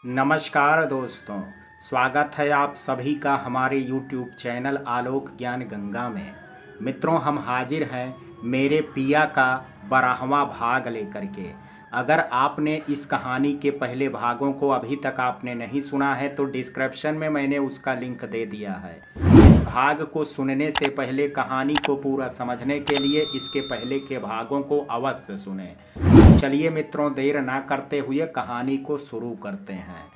नमस्कार दोस्तों। स्वागत है आप सभी का हमारे YouTube चैनल आलोक ज्ञान गंगा में। मित्रों, हम हाजिर हैं मेरे पिया का 12वां भाग लेकर के। अगर आपने इस कहानी के पहले भागों को अभी तक आपने नहीं सुना है तो डिस्क्रिप्शन में मैंने उसका लिंक दे दिया है। इस भाग को सुनने से पहले, कहानी को पूरा समझने के लिए इसके पहले के भागों को अवश्य सुने। चलिए मित्रों, देर ना करते हुए कहानी को शुरू करते हैं।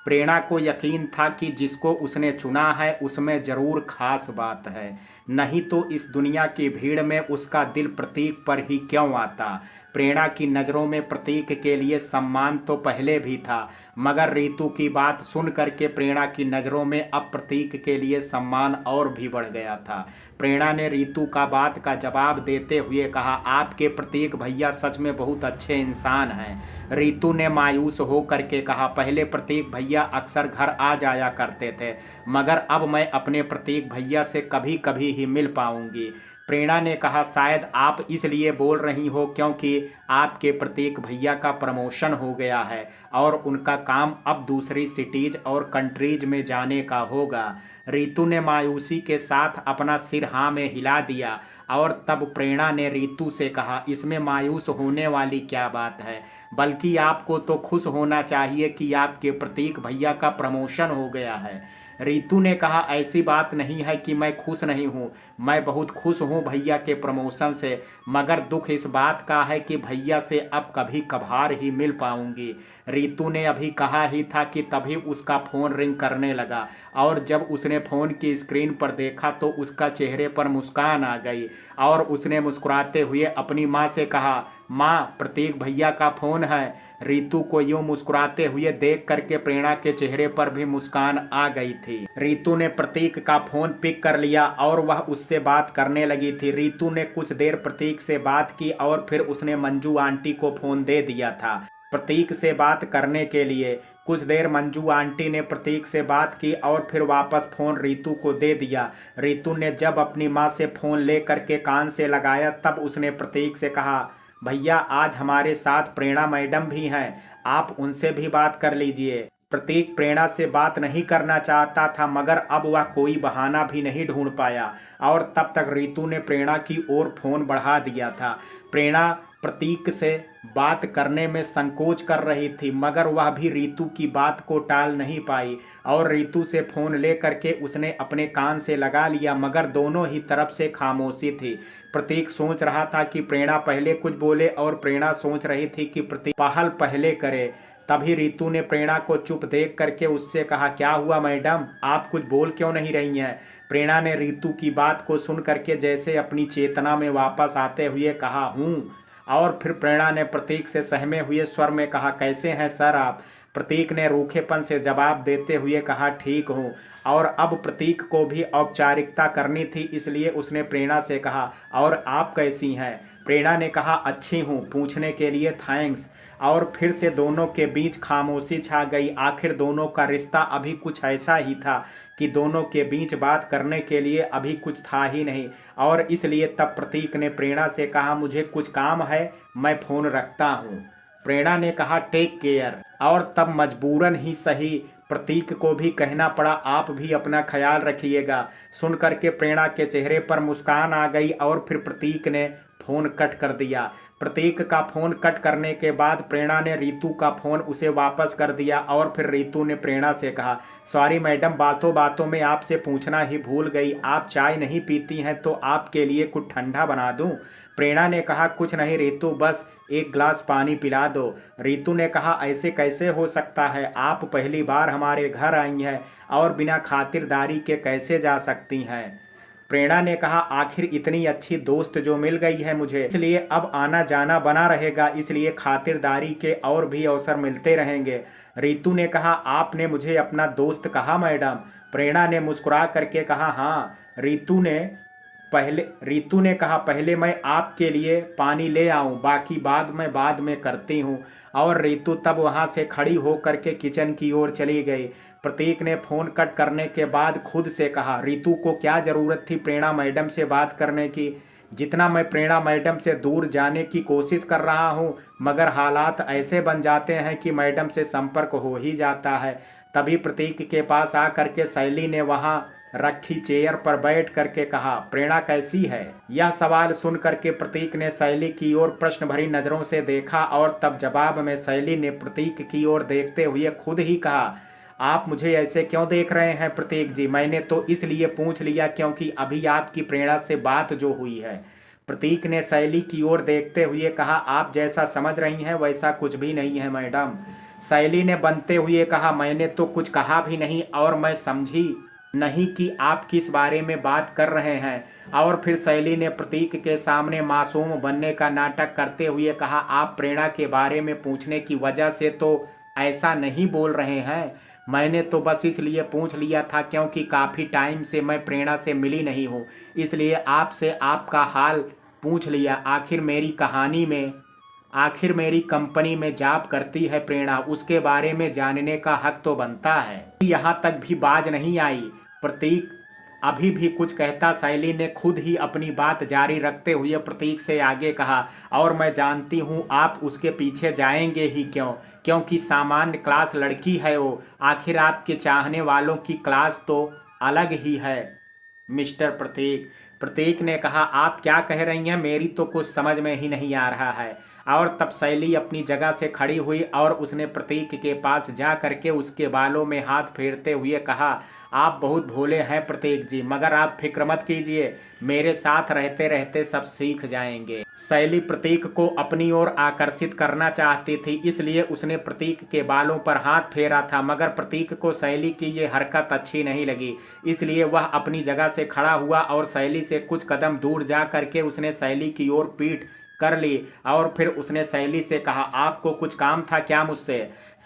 प्रेरणा को यकीन था कि जिसको उसने चुना है उसमें ज़रूर खास बात है, नहीं तो इस दुनिया की भीड़ में उसका दिल प्रतीक पर ही क्यों आता। प्रेरणा की नज़रों में प्रतीक के लिए सम्मान तो पहले भी था, मगर रितु की बात सुन करके प्रेरणा की नज़रों में अब प्रतीक के लिए सम्मान और भी बढ़ गया था। प्रेरणा ने रितु का बात का जवाब देते हुए कहा, आपके प्रतीक भैया सच में बहुत अच्छे इंसान हैं। रितु ने मायूस हो करके कहा, पहले प्रतीक भैया अक्सर घर आ जाया करते थे, मगर अब मैं अपने प्रतीक भैया से कभी कभी ही मिल पाऊंगी। प्रेरणा ने कहा, शायद आप इसलिए बोल रही हो क्योंकि आपके प्रतीक भैया का प्रमोशन हो गया है और उनका काम अब दूसरी सिटीज और कंट्रीज में जाने का होगा। रितु ने मायूसी के साथ अपना सिर हाँ में हिला दिया और तब प्रेरणा ने रितु से कहा, इसमें मायूस होने वाली क्या बात है, बल्कि आपको तो खुश होना चाहिए कि आपके प्रतीक भैया का प्रमोशन हो गया है। रितु ने कहा, ऐसी बात नहीं है कि मैं खुश नहीं हूँ, मैं बहुत खुश हूँ भैया के प्रमोशन से, मगर दुख इस बात का है कि भैया से अब कभी कभार ही मिल पाऊंगी। रितु ने अभी कहा ही था कि तभी उसका फ़ोन रिंग करने लगा और जब उसने फ़ोन की स्क्रीन पर देखा तो उसका चेहरे पर मुस्कान आ गई और उसने मुस्कुराते हुए अपनी माँ से कहा, माँ, प्रतीक भैया का फ़ोन है। रितु को यूं मुस्कुराते हुए देख करके प्रेरणा के चेहरे पर भी मुस्कान आ गई थी। रितु ने प्रतीक का फ़ोन पिक कर लिया और वह उससे बात करने लगी थी। रितु ने कुछ देर प्रतीक से बात की और फिर उसने मंजू आंटी को फ़ोन दे दिया था प्रतीक से बात करने के लिए। कुछ देर मंजू आंटी ने प्रतीक से बात की और फिर वापस फ़ोन रितु को दे दिया। रितु ने जब अपनी माँ से फ़ोन ले करके कान से लगाया तब उसने प्रतीक से कहा, भैया आज हमारे साथ प्रेरणा मैडम भी हैं, आप उनसे भी बात कर लीजिए। प्रतीक प्रेरणा से बात नहीं करना चाहता था, मगर अब वह कोई बहाना भी नहीं ढूंढ पाया और तब तक रितु ने प्रेरणा की ओर फोन बढ़ा दिया था। प्रेरणा प्रतीक से बात करने में संकोच कर रही थी, मगर वह भी रितु की बात को टाल नहीं पाई और रितु से फ़ोन ले करके उसने अपने कान से लगा लिया, मगर दोनों ही तरफ से खामोशी थी। प्रतीक सोच रहा था कि प्रेरणा पहले कुछ बोले और प्रेरणा सोच रही थी कि प्रतीक पहल पहले करे। तभी रितु ने प्रेरणा को चुप देख करके उससे कहा, क्या हुआ मैडम, आप कुछ बोल क्यों नहीं रही हैं। प्रेरणा ने रितु की बात को सुन करके जैसे अपनी चेतना में वापस आते हुए कहा, हूँ। और फिर प्रेरणा ने प्रतीक से सहमे हुए स्वर में कहा, कैसे हैं सर आप। प्रतीक ने रूखेपन से जवाब देते हुए कहा, ठीक हूँ। और अब प्रतीक को भी औपचारिकता करनी थी, इसलिए उसने प्रेरणा से कहा, और आप कैसी हैं। प्रेरणा ने कहा, अच्छी हूँ, पूछने के लिए थैंक्स। और फिर से दोनों के बीच खामोशी छा गई। आखिर दोनों का रिश्ता अभी कुछ ऐसा ही था कि दोनों के बीच बात करने के लिए अभी कुछ था ही नहीं और इसलिए तब प्रतीक ने प्रेरणा से कहा, मुझे कुछ काम है, मैं फ़ोन रखता हूँ। प्रेरणा ने कहा, टेक केयर। और तब मजबूरन ही सही प्रतीक को भी कहना पड़ा, आप भी अपना ख्याल रखिएगा। सुन करके प्रेरणा के चेहरे पर मुस्कान आ गई और फिर प्रतीक ने फ़ोन कट कर दिया। प्रतीक का फ़ोन कट करने के बाद प्रेरणा ने रितु का फ़ोन उसे वापस कर दिया और फिर रितु ने प्रेरणा से कहा, सॉरी मैडम, बातों बातों में आपसे पूछना ही भूल गई, आप चाय नहीं पीती हैं तो आपके लिए कुछ ठंडा बना दूं। प्रेरणा ने कहा, कुछ नहीं रितु, बस एक गिलास पानी पिला दो। रितु ने कहा, ऐसे कैसे हो सकता है, आप पहली बार हमारे घर आई हैं और बिना खातिरदारी के कैसे जा सकती हैं। प्रेरणा ने कहा, आखिर इतनी अच्छी दोस्त जो मिल गई है मुझे, इसलिए अब आना जाना बना रहेगा, इसलिए खातिरदारी के और भी अवसर मिलते रहेंगे। रितु ने कहा, आपने मुझे अपना दोस्त कहा मैडम। प्रेरणा ने मुस्कुरा करके कहा, हाँ। रितु ने कहा, पहले मैं आपके लिए पानी ले आऊं, बाकी बाद में करती हूं। और रितु तब वहां से खड़ी होकर के किचन की ओर चली गई। प्रतीक ने फ़ोन कट करने के बाद खुद से कहा, रितु को क्या ज़रूरत थी प्रेरणा मैडम से बात करने की। जितना मैं प्रेरणा मैडम से दूर जाने की कोशिश कर रहा हूँ, मगर हालात ऐसे बन जाते हैं कि मैडम से संपर्क हो ही जाता है। तभी प्रतीक के पास आकर के शैली ने वहाँ रखी चेयर पर बैठ करके कहा, प्रेरणा कैसी है? यह सवाल सुन करके प्रतीक ने शैली की ओर प्रश्न भरी नजरों से देखा और तब जवाब में शैली ने प्रतीक की ओर देखते हुए खुद ही कहा, आप मुझे ऐसे क्यों देख रहे हैं प्रतीक जी? मैंने तो इसलिए पूछ लिया क्योंकि अभी आपकी प्रेरणा से बात जो हुई है। प्रतीक ने शैली की ओर देखते हुए कहा, आप जैसा समझ रही हैं वैसा कुछ भी नहीं है मैडम। शैली ने बनते हुए कहा, मैंने तो कुछ कहा भी नहीं और मैं समझी नहीं कि आप किस बारे में बात कर रहे हैं। और फिर शैली ने प्रतीक के सामने मासूम बनने का नाटक करते हुए कहा, आप प्रेरणा के बारे में पूछने की वजह से तो ऐसा नहीं बोल रहे हैं। मैंने तो बस इसलिए पूछ लिया था क्योंकि काफ़ी टाइम से मैं प्रेरणा से मिली नहीं हूँ, इसलिए आपसे आपका हाल पूछ लिया। आखिर मेरी कंपनी में जॉब करती है प्रेरणा, उसके बारे में जानने का हक तो बनता है। यहाँ तक भी बाज नहीं आई। प्रतीक अभी भी कुछ कहता, शैली ने खुद ही अपनी बात जारी रखते हुए प्रतीक से आगे कहा, और मैं जानती हूँ आप उसके पीछे जाएंगे ही क्यों, क्योंकि सामान्य क्लास लड़की है वो। आखिर आपके चाहने वालों की क्लास तो अलग ही है मिस्टर प्रतीक। प्रतीक ने कहा, आप क्या कह रही हैं? मेरी तो कुछ समझ में ही नहीं आ रहा है। और तब शैली अपनी जगह से खड़ी हुई और उसने प्रतीक के पास जा करके उसके बालों में हाथ फेरते हुए कहा, आप बहुत भोले हैं प्रतीक जी, मगर आप फिक्र मत कीजिए, मेरे साथ रहते रहते सब सीख जाएंगे। शैली प्रतीक को अपनी ओर आकर्षित करना चाहती थी, इसलिए उसने प्रतीक के बालों पर हाथ फेरा था, मगर प्रतीक को शैली की ये हरकत अच्छी नहीं लगी, इसलिए वह अपनी जगह से खड़ा हुआ और शैली से कुछ कदम दूर जा करके उसने शैली की ओर पीठ कर ली और फिर उसने शैली से कहा, आपको कुछ काम था क्या मुझसे?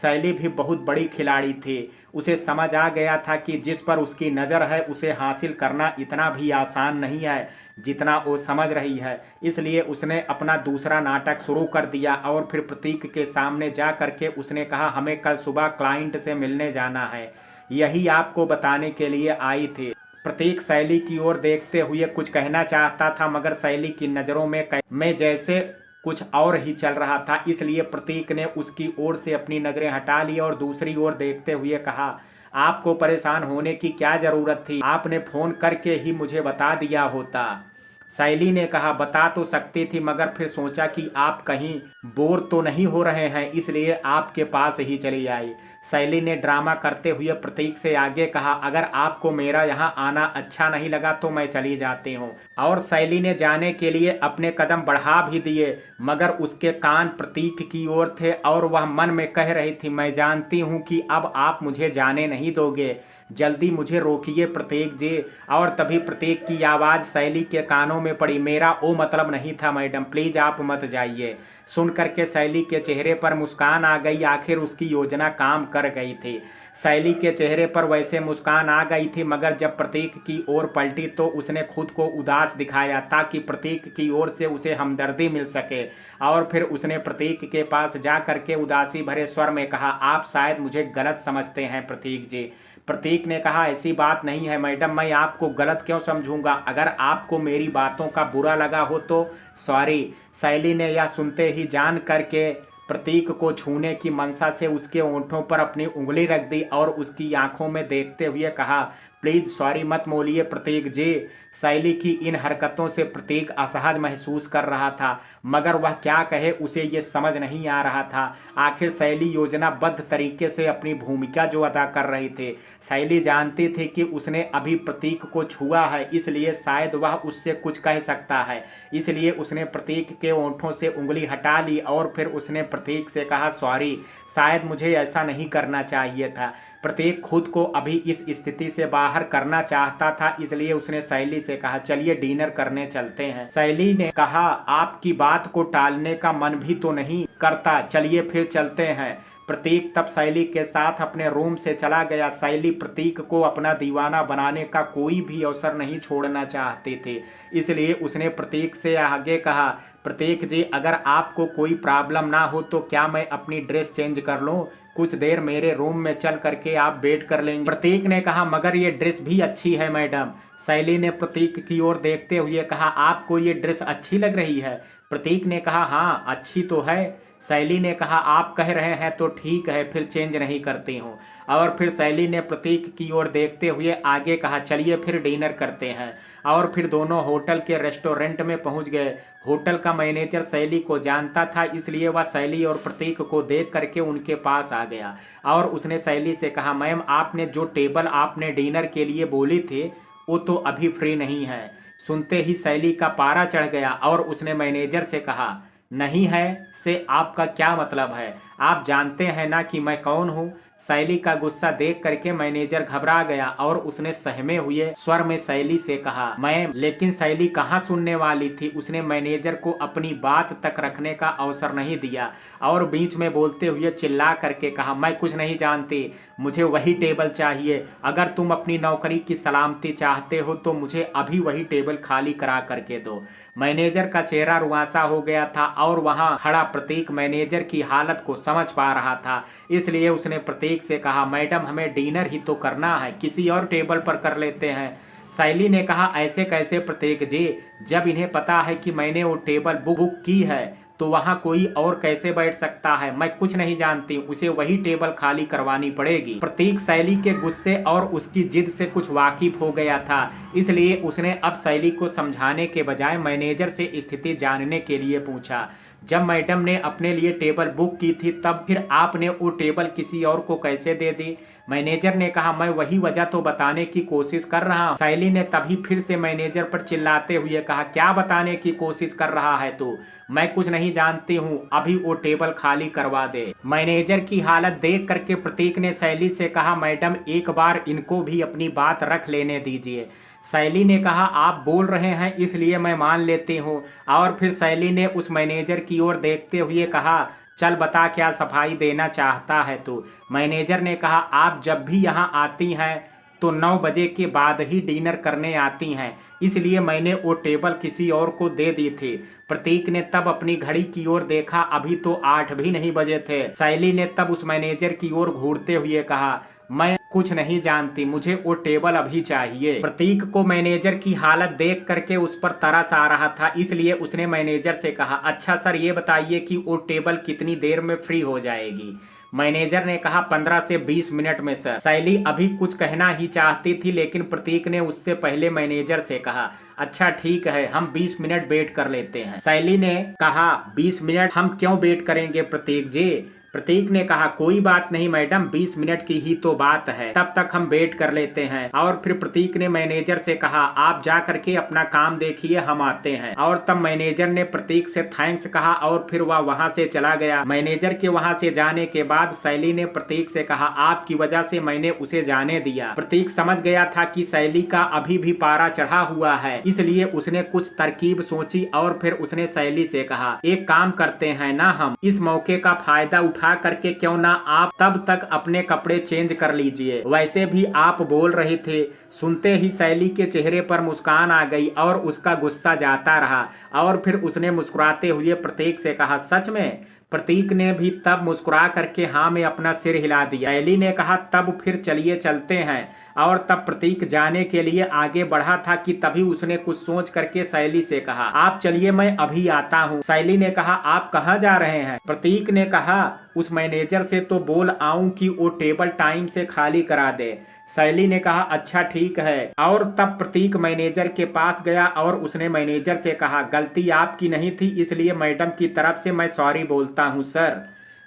शैली भी बहुत बड़ी खिलाड़ी थी, उसे समझ आ गया था कि जिस पर उसकी नज़र है उसे हासिल करना इतना भी आसान नहीं है जितना वो समझ रही है। इसलिए उसने अपना दूसरा नाटक शुरू कर दिया और फिर प्रतीक के सामने जा करके उसने कहा, हमें कल सुबह क्लाइंट से मिलने जाना है, यही आपको बताने के लिए आई थी। प्रतीक शैली की ओर देखते हुए कुछ कहना चाहता था, मगर शैली की नज़रों में जैसे कुछ और ही चल रहा था, इसलिए प्रतीक ने उसकी ओर से अपनी नज़रें हटा ली और दूसरी ओर देखते हुए कहा, आपको परेशान होने की क्या ज़रूरत थी? आपने फ़ोन करके ही मुझे बता दिया होता। शैली ने कहा, बता तो सकती थी, मगर फिर सोचा कि आप कहीं बोर तो नहीं हो रहे हैं, इसलिए आपके पास ही चली आई। शैली ने ड्रामा करते हुए प्रतीक से आगे कहा, अगर आपको मेरा यहाँ आना अच्छा नहीं लगा तो मैं चली जाती हूँ। और शैली ने जाने के लिए अपने कदम बढ़ा भी दिए, मगर उसके कान प्रतीक की ओर थे और वह मन में कह रही थी, मैं जानती हूँ कि अब आप मुझे जाने नहीं दोगे, जल्दी मुझे रोकिए प्रतीक जी। और तभी प्रतीक की आवाज़ शैली के कानों में पड़ी, मेरा वो मतलब नहीं था मैडम, प्लीज़ आप मत जाइए। सुन करके शैली के चेहरे पर मुस्कान आ गई, आखिर उसकी योजना काम कर गई थी। शैली के चेहरे पर वैसे मुस्कान आ गई थी, मगर जब प्रतीक की ओर पलटी तो उसने खुद को उदास दिखाया ताकि प्रतीक की ओर से उसे हमदर्दी मिल सके। और फिर उसने प्रतीक के पास जा करके उदासी भरे स्वर में कहा, आप शायद मुझे गलत समझते हैं प्रतीक जी। प्रतीक ने कहा, ऐसी बात नहीं है मैडम, मैं आपको गलत क्यों समझूंगा? अगर आपको मेरी बातों का बुरा लगा हो तो सॉरी। शैली ने यह सुनते ही जान करके प्रतीक को छूने की मंशा से उसके होंठों पर अपनी उंगली रख दी और उसकी आंखों में देखते हुए कहा, प्लीज़ सॉरी मत बोलिए प्रतीक जी। शैली की इन हरकतों से प्रतीक असहज महसूस कर रहा था, मगर वह क्या कहे उसे ये समझ नहीं आ रहा था। आखिर शैली योजनाबद्ध तरीके से अपनी भूमिका जो अदा कर रही थी। शैली जानती थी कि उसने अभी प्रतीक को छुआ है, इसलिए शायद वह उससे कुछ कह सकता है, इसलिए उसने प्रतीक के होंठों से उंगली हटा ली और फिर उसने प्रतीक से कहा, सॉरी, शायद मुझे ऐसा नहीं करना चाहिए था। प्रतीक खुद को अभी इस स्थिति से बाहर करना चाहता था, इसलिए उसने शैली से कहा, चलिए डिनर करने चलते हैं। शैली ने कहा, आपकी बात को टालने का मन भी तो नहीं करता, चलिए फिर चलते हैं। प्रतीक तब शैली के साथ अपने रूम से चला गया। शैली प्रतीक को अपना दीवाना बनाने का कोई भी अवसर नहीं छोड़ना चाहती थी, इसलिए उसने प्रतीक से आगे कहा, प्रतीक जी, अगर आपको कोई प्रॉब्लम ना हो तो क्या मैं अपनी ड्रेस चेंज कर लूँ? कुछ देर मेरे रूम में चल करके आप वेट कर लेंगे। प्रतीक ने कहा मगर ये ड्रेस भी अच्छी है मैडम। शैली ने प्रतीक की ओर देखते हुए कहा आपको ये ड्रेस अच्छी लग रही है? प्रतीक ने कहा हाँ अच्छी तो है। शैली ने कहा आप कह रहे हैं तो ठीक है, फिर चेंज नहीं करती हूँ। और फिर शैली ने प्रतीक की ओर देखते हुए आगे कहा चलिए फिर डिनर करते हैं। और फिर दोनों होटल के रेस्टोरेंट में पहुंच गए। होटल का मैनेजर शैली को जानता था, इसलिए वह शैली और प्रतीक को देख करके उनके पास आ गया और उसने शैली से कहा मैम आपने जो टेबल आपने डिनर के लिए बोली थी वो तो अभी फ्री नहीं है। सुनते ही शैली का पारा चढ़ गया और उसने मैनेजर से कहा नहीं है से आपका क्या मतलब है? आप जानते हैं ना कि मैं कौन हूँ? शैली का गुस्सा देख करके मैनेजर घबरा गया और उसने सहमे हुए स्वर में शैली से कहा मैम। लेकिन शैली कहाँ सुनने वाली थी, उसने मैनेजर को अपनी बात तक रखने का अवसर नहीं दिया और बीच में बोलते हुए चिल्ला करके कहा मैं कुछ नहीं जानती, मुझे वही टेबल चाहिए। अगर तुम अपनी नौकरी की सलामती चाहते हो तो मुझे अभी वही टेबल खाली करा करके दो। मैनेजर का चेहरा रुआंसा हो गया था और वहां खड़ा प्रतीक मैनेजर की हालत को समझ पा रहा था, इसलिए उसने प्रतीक से कहा मैडम हमें डिनर ही तो करना है, किसी और टेबल पर कर लेते हैं। शैली ने कहा ऐसे कैसे प्रतीक जी, जब इन्हें पता है कि मैंने वो टेबल बुक की है तो वहाँ कोई और कैसे बैठ सकता है? मैं कुछ नहीं जानती, उसे वही टेबल खाली करवानी पड़ेगी। प्रतीक शैली के गुस्से और उसकी जिद से कुछ वाकिफ हो गया था, इसलिए उसने अब शैली को समझाने के बजाय मैनेजर से स्थिति जानने के लिए पूछा जब मैडम ने अपने लिए टेबल बुक की थी तब फिर आपने वो टेबल किसी और को कैसे दे दी? मैनेजर ने कहा मैं वही वजह तो बताने की कोशिश कर रहा हूँ। शैली ने तभी फिर से मैनेजर पर चिल्लाते हुए कहा क्या बताने की कोशिश कर रहा है तू? मैं कुछ नहीं जानती हूँ, अभी वो टेबल खाली करवा दे। मैनेजर की हालत देख करके प्रतीक ने शैली से कहा मैडम एक बार इनको भी अपनी बात रख लेने दीजिए। शैली ने कहा आप बोल रहे हैं इसलिए मैं मान लेती हूँ। और फिर शैली ने उस मैनेजर की ओर देखते हुए कहा चल बता क्या सफाई देना चाहता है तू? मैनेजर ने कहा आप जब भी यहाँ आती हैं तो 9 बजे के बाद ही डिनर करने आती हैं, इसलिए मैंने वो टेबल किसी और को दे दी थी। प्रतीक ने तब अपनी घड़ी की ओर देखा, अभी तो 8 भी नहीं बजे थे। शैली ने तब उस मैनेजर की ओर घूरते हुए कहा मैं कुछ नहीं जानती, मुझे वो टेबल अभी चाहिए। प्रतीक को मैनेजर की हालत देख करके उस पर तरस आ रहा था, इसलिए उसने मैनेजर से कहा अच्छा सर ये बताइए कि वो टेबल कितनी देर में फ्री हो जाएगी? मैनेजर ने कहा 15 से 20 मिनट में सर। शैली अभी कुछ कहना ही चाहती थी लेकिन प्रतीक ने उससे पहले मैनेजर से कहा अच्छा ठीक है हम 20 मिनट वेट कर लेते हैं। शैली ने कहा 20 मिनट हम क्यों वेट करेंगे प्रतीक जी? प्रतीक ने कहा कोई बात नहीं मैडम 20 मिनट की ही तो बात है, तब तक हम वेट कर लेते हैं। और फिर प्रतीक ने मैनेजर से कहा आप जा करके अपना काम देखिए हम आते हैं। और तब मैनेजर ने प्रतीक से थैंक्स कहा और फिर वह वहां से चला गया। मैनेजर के वहां से जाने के बाद शैली ने प्रतीक से कहा आपकी वजह से मैंने उसे जाने दिया। प्रतीक समझ गया था कि शैली का अभी भी पारा चढ़ा हुआ है, इसलिए उसने कुछ तरकीब सोची और फिर उसने शैली से कहा एक काम करते हैं ना, हम इस मौके का फायदा उठा करके क्यों ना आप तब तक अपने कपड़े चेंज कर लीजिए, वैसे भी आप बोल रहे थे। सुनते ही शैली के चेहरे पर मुस्कान आ गई और उसका गुस्सा जाता रहा और फिर उसने मुस्कुराते हुए प्रतीक से कहा सच में? प्रतीक ने भी तब मुस्कुरा करके हाँ में अपना सिर हिला दिया। शैली ने कहा तब फिर चलिए चलते हैं। और तब प्रतीक जाने के लिए आगे बढ़ा था कि तभी उसने कुछ सोच करके शैली से कहा आप चलिए मैं अभी आता हूँ। शैली ने कहा आप कहाँ जा रहे हैं? प्रतीक ने कहा उस मैनेजर से तो बोल आऊं कि वो टेबल टाइम से खाली करा दे। शैली ने कहा अच्छा ठीक है। और तब प्रतीक मैनेजर के पास गया और उसने मैनेजर से कहा गलती आपकी नहीं थी, इसलिए मैडम की तरफ से मैं सॉरी बोलता हूँ सर।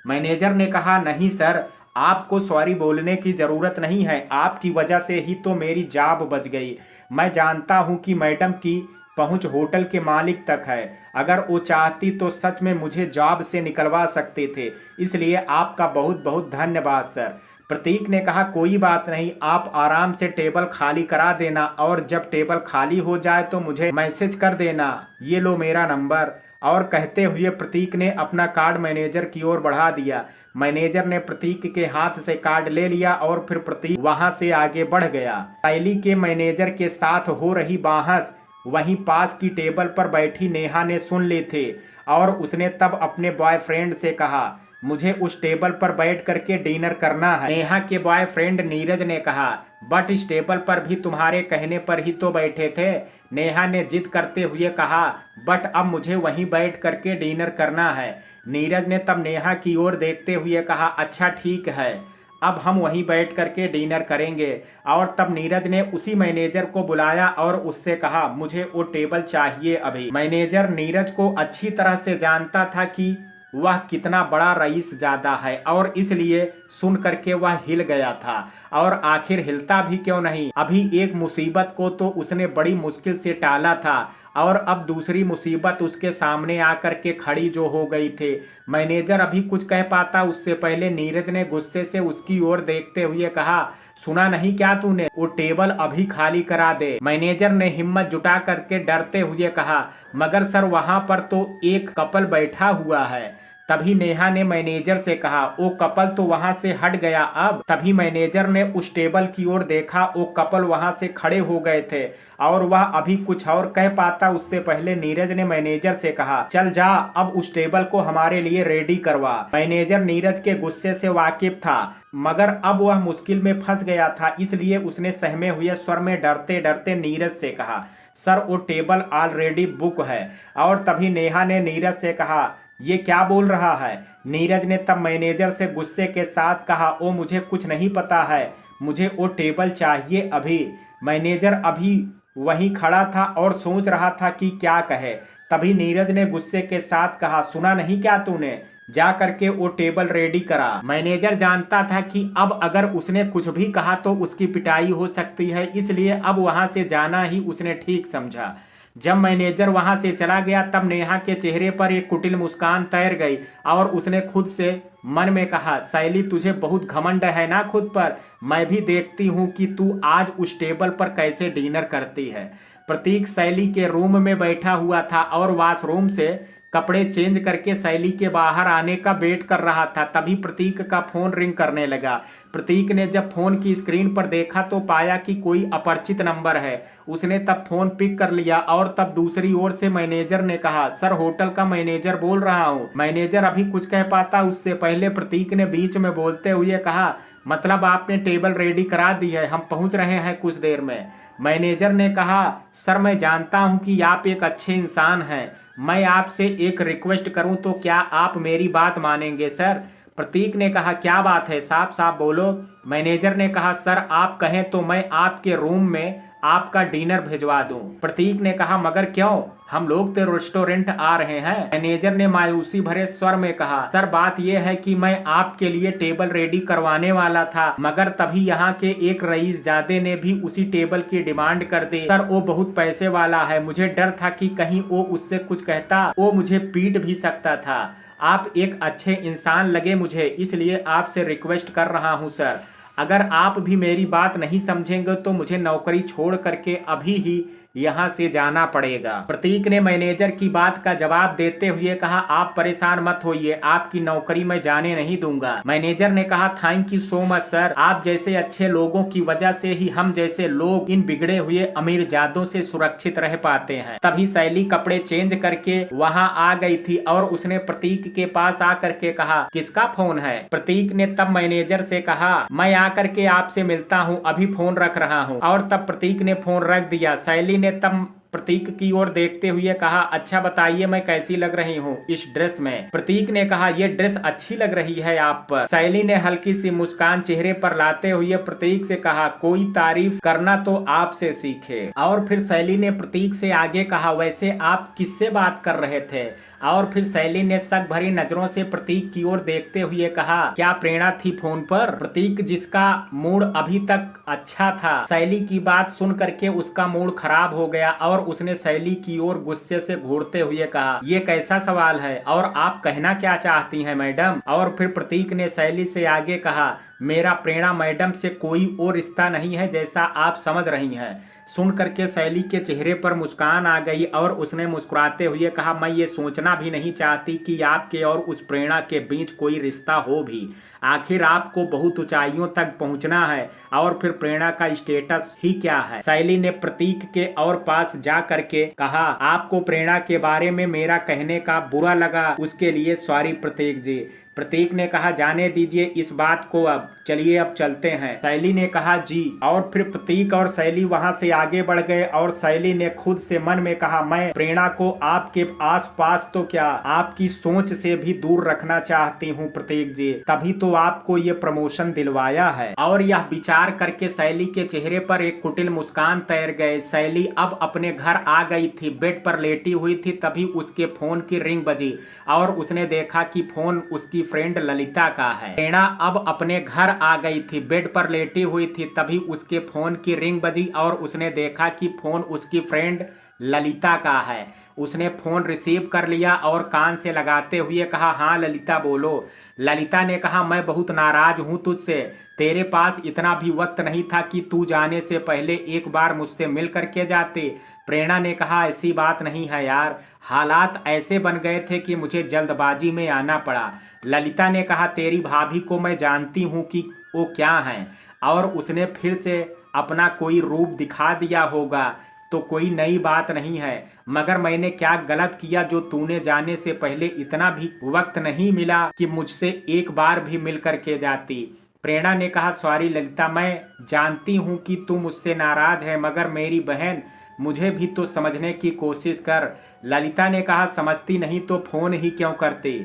मैनेजर ने कहा नहीं सर, आपको सॉरी बोलने की ज़रूरत नहीं है, आपकी वजह से ही तो मेरी जॉब बच गई। मैं जानता हूँ कि मैडम की पहुंच होटल के मालिक तक है, अगर वो चाहती तो सच में मुझे जॉब से निकलवा सकते थे, इसलिए आपका बहुत बहुत धन्यवाद सर। प्रतीक ने कहा कोई बात नहीं, आप आराम से टेबल खाली करा देना और जब टेबल खाली हो जाए तो मुझे मैसेज कर देना, ये लो मेरा नंबर। और कहते हुए प्रतीक ने अपना कार्ड मैनेजर की ओर बढ़ा दिया। मैनेजर ने प्रतीक के हाथ से कार्ड ले लिया और फिर प्रतीक वहां से आगे बढ़ गया। शैली के मैनेजर के साथ हो रही बहस वहीं पास की टेबल पर बैठी नेहा ने सुन ली थी और उसने तब अपने बॉयफ्रेंड से कहा मुझे उस टेबल पर बैठ करके डिनर करना है। नेहा के बॉयफ्रेंड नीरज ने कहा, बट इस टेबल पर भी तुम्हारे कहने पर ही तो बैठे थे। नेहा ने जिद करते हुए कहा, बट अब मुझे वहीं बैठ करके डिनर करना है। नीरज ने तब नेहा की ओर देखते हुए कहा, अच्छा ठीक है, अब हम वहीं बैठ करके डिनर करेंगे। और तब नीरज ने उसी मैनेजर को बुलाया और उससे कहा, मुझे वो टेबल चाहिए अभी। मैनेजर नीरज को अच्छी तरह से जानता था कि वह कितना बड़ा रईस ज़्यादा है और इसलिए सुन करके वह हिल गया था। और आखिर हिलता भी क्यों नहीं, अभी एक मुसीबत को तो उसने बड़ी मुश्किल से टाला था और अब दूसरी मुसीबत उसके सामने आकर के खड़ी जो हो गई थी। मैनेजर अभी कुछ कह पाता उससे पहले नीरज ने गुस्से से उसकी ओर देखते हुए कहा, सुना नहीं क्या तूने, वो टेबल अभी खाली करा दे। मैनेजर ने हिम्मत जुटा करके डरते हुए कहा, मगर सर वहां पर तो एक कपल बैठा हुआ है। तभी नेहा ने मैनेजर से कहा, वो कपल तो वहां से हट गया अब। तभी मैनेजर ने उस टेबल की ओर देखा, वो कपल वहां से खड़े हो गए थे और वह अभी कुछ और कह पाता उससे पहले नीरज ने मैनेजर से कहा, चल जा अब उस टेबल को हमारे लिए रेडी करवा। मैनेजर नीरज के गुस्से से वाकिफ था, मगर अब वह मुश्किल में फंस गया था, इसलिए उसने सहमे हुए स्वर में डरते डरते नीरज से कहा, सर वो टेबल ऑलरेडी बुक है। और तभी नेहा ने नीरज से कहा, ये क्या बोल रहा है। नीरज ने तब मैनेजर से गुस्से के साथ कहा, ओ मुझे कुछ नहीं पता है, मुझे वो टेबल चाहिए अभी। मैनेजर अभी वहीं खड़ा था और सोच रहा था कि क्या कहे। तभी नीरज ने गुस्से के साथ कहा, सुना नहीं क्या तूने, जा करके वो टेबल रेडी करा। मैनेजर जानता था कि अब अगर उसने कुछ भी कहा तो उसकी पिटाई हो सकती है, इसलिए अब वहां से जाना ही उसने ठीक समझा। जब मैनेजर वहां से चला गया तब नेहा के चेहरे पर एक कुटिल मुस्कान तैर गई और उसने खुद से मन में कहा, शैली तुझे बहुत घमंड है ना खुद पर, मैं भी देखती हूँ कि तू आज उस टेबल पर कैसे डिनर करती है। प्रतीक शैली के रूम में बैठा हुआ था और वॉशरूम से कपड़े चेंज करके शैली के बाहर आने का वेट कर रहा था। तभी प्रतीक का फोन रिंग करने लगा। प्रतीक ने जब फोन की स्क्रीन पर देखा तो पाया कि कोई अपरिचित नंबर है। उसने तब फोन पिक कर लिया और तब दूसरी ओर से मैनेजर ने कहा, सर होटल का मैनेजर बोल रहा हूँ। मैनेजर अभी कुछ कह पाता उससे पहले प्रतीक ने बीच में बोलते हुए कहा, मतलब आपने टेबल रेडी करा दी है, हम पहुंच रहे हैं कुछ देर में। मैनेजर ने कहा, सर मैं जानता हूं कि आप एक अच्छे इंसान हैं, मैं आपसे एक रिक्वेस्ट करूं तो क्या आप मेरी बात मानेंगे सर। प्रतीक ने कहा, क्या बात है, साफ साफ बोलो। मैनेजर ने कहा, सर आप कहें तो मैं आपके रूम में आपका डिनर भिजवा दूं। प्रतीक ने कहा, मगर क्यों, हम लोग तो रेस्टोरेंट आ रहे हैं। मैनेजर ने मायूसी भरे स्वर में कहा, सर बात यह है कि मैं आपके लिए टेबल रेडी करवाने वाला था, मगर तभी यहाँ के एक रईस जादे ने भी उसी टेबल की डिमांड कर दी। सर वो बहुत पैसे वाला है, मुझे डर था कि कहीं वो उससे कुछ कहता, वो मुझे पीट भी सकता था। आप एक अच्छे इंसान लगे मुझे, इसलिए आपसे रिक्वेस्ट कर रहा हूँ सर, अगर आप भी मेरी बात नहीं समझेंगे तो मुझे नौकरी छोड़ करके अभी ही यहाँ से जाना पड़ेगा। प्रतीक ने मैनेजर की बात का जवाब देते हुए कहा, आप परेशान मत होइए, आपकी नौकरी मैं जाने नहीं दूंगा। मैनेजर ने कहा, thank you so much sir, आप जैसे अच्छे लोगों की वजह से ही हम जैसे लोग इन बिगड़े हुए अमीर जादों से सुरक्षित रह पाते हैं। तभी शैली कपड़े चेंज करके वहाँ आ गई थी और उसने प्रतीक के पास आकर के कहा, किसका फोन है। प्रतीक ने तब मैनेजर से कहा, मैं आकर के आपसे मिलता हूँ, अभी फोन रख रहा हूँ। और तब प्रतीक ने फोन रख दिया। शैली ने तब प्रतीक की ओर देखते हुए कहा, अच्छा बताइए मैं कैसी लग रही हूँ इस ड्रेस में। प्रतीक ने कहा, ये ड्रेस अच्छी लग रही है आप पर। शैली ने हल्की सी मुस्कान चेहरे पर लाते हुए प्रतीक से कहा, कोई तारीफ करना तो आपसे सीखे। और फिर शैली ने प्रतीक से आगे कहा, वैसे आप किससे बात कर रहे थे। और फिर शैली ने शक भरी नजरों से प्रतीक की ओर देखते हुए कहा, क्या प्रेरणा थी फोन पर। प्रतीक जिसका मूड अभी तक अच्छा था, शैली की बात सुन करके उसका मूड खराब हो गया और उसने शैली की ओर गुस्से से घूरते हुए कहा, ये कैसा सवाल है और आप कहना क्या चाहती हैं मैडम। और फिर प्रतीक ने शैली से आगे कहा, मेरा प्रेरणा मैडम से कोई और रिश्ता नहीं है जैसा आप समझ रही हैं। सुन करके शैली के चेहरे पर मुस्कान आ गई और उसने मुस्कुराते हुए कहा, मैं ये सोचना भी नहीं चाहती कि आपके और उस प्रेरणा के बीच कोई रिश्ता हो भी। आखिर आपको बहुत ऊंचाइयों तक पहुंचना है और फिर प्रेरणा का स्टेटस ही क्या है। शैली ने प्रतीक के और पास जा करके कहा, आपको प्रेरणा के बारे में मेरा कहने का बुरा लगा, उसके लिए सॉरी प्रतीक जी। प्रतीक ने कहा जाने दीजिए इस बात को, अब चलिए अब चलते हैं। शैली ने कहा जी। और फिर प्रतीक और शैली वहां से आगे बढ़ गए और शैली ने खुद से मन में कहा मैं प्रेरणा को आपके आसपास तो क्या आपकी सोच से भी दूर रखना चाहती हूँ प्रतीक जी, तभी तो आपको ये प्रमोशन दिलवाया है। और यह विचार करके शैली के चेहरे पर एक कुटिल मुस्कान तैर गए। शैली अब अपने घर आ गई थी, बेड पर लेटी हुई थी, तभी उसके फोन की रिंग बजी और उसने देखा कि फोन उसकी फ्रेंड ललिता का है। प्रेरणा अब अपने घर आ गई थी, बेड पर लेटी हुई थी, तभी उसके फोन की रिंग बजी और उसने देखा कि फोन उसकी फ्रेंड ललिता का है। उसने फोन रिसीव कर लिया और कान से लगाते हुए कहा हाँ ललिता बोलो। ललिता ने कहा मैं बहुत नाराज हूँ तुझसे, तेरे पास इतना भी वक्त नहीं था कि तू जाने से पहले एक बार मुझसे मिल करके जाते। प्रेरणा ने कहा ऐसी बात नहीं है यार, हालात ऐसे बन गए थे कि मुझे जल्दबाजी में आना पड़ा। ललिता ने कहा तेरी भाभी को मैं जानती हूँ कि वो क्या है, और उसने फिर से अपना कोई रूप दिखा दिया होगा तो कोई नई बात नहीं है, मगर मैंने क्या गलत किया जो तूने जाने से पहले इतना भी वक्त नहीं मिला कि मुझसे एक बार भी मिल करके जाती। प्रेरणा ने कहा सॉरी ललिता, मैं जानती हूँ कि तू मुझसे नाराज है, मगर मेरी बहन मुझे भी तो समझने की कोशिश कर। ललिता ने कहा समझती नहीं तो फोन ही क्यों करती,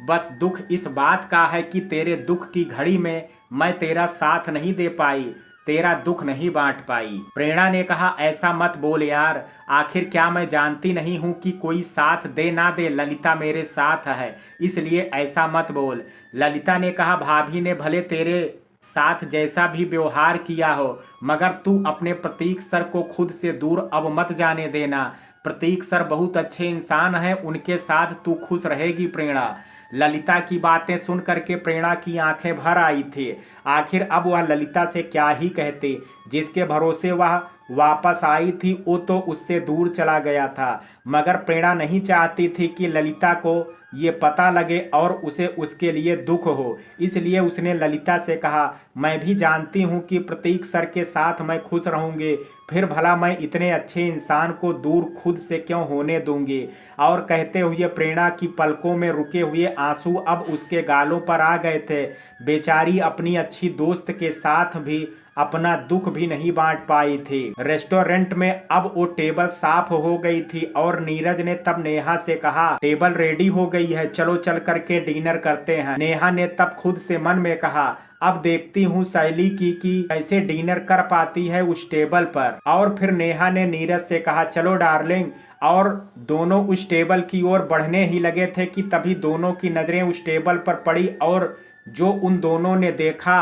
बस दुख इस बात का है कि तेरे दुख की घड़ी में मैं तेरा साथ नहीं दे पाई, तेरा दुख नहीं बांट पाई। प्रेरणा ने कहा ऐसा मत बोल यार, आखिर क्या मैं जानती नहीं हूँ कि कोई साथ दे ना दे, ललिता मेरे साथ है, इसलिए ऐसा मत बोल। ललिता ने कहा भाभी ने भले तेरे साथ जैसा भी व्यवहार किया हो, मगर तू अपने प्रतीक सर को खुद से दूर अब मत जाने देना। प्रतीक सर बहुत अच्छे इंसान हैं, उनके साथ तू खुश रहेगी प्रेरणा। ललिता की बातें सुन करके प्रेरणा की आंखें भर आई थी। आखिर अब वह ललिता से क्या ही कहते, जिसके भरोसे वह वापस आई थी वो तो उससे दूर चला गया था। मगर प्रेरणा नहीं चाहती थी कि ललिता को ये पता लगे और उसे उसके लिए दुख हो, इसलिए उसने ललिता से कहा मैं भी जानती हूँ कि प्रतीक सर के साथ मैं खुश रहूँगी, फिर भला मैं इतने अच्छे इंसान को दूर खुद से क्यों होने दूंगी। और कहते हुए प्रेरणा की पलकों में रुके हुए आंसू अब उसके गालों पर आ गए थे। बेचारी अपनी अच्छी दोस्त के साथ भी अपना दुख भी नहीं बांट पाई थी। रेस्टोरेंट में अब वो टेबल साफ हो गई थी और नीरज ने तब नेहा से कहा टेबल रेडी हो गई है, चलो चल करके डिनर करते हैं। नेहा ने तब खुद से मन में कहा अब देखती हूँ शैली की कि कैसे डिनर कर पाती है उस टेबल पर। और फिर नेहा ने नीरज से कहा चलो डार्लिंग, और दोनों उस टेबल की ओर बढ़ने ही लगे थे कि तभी दोनों की नजरें उस टेबल पर पड़ी और जो उन दोनों ने देखा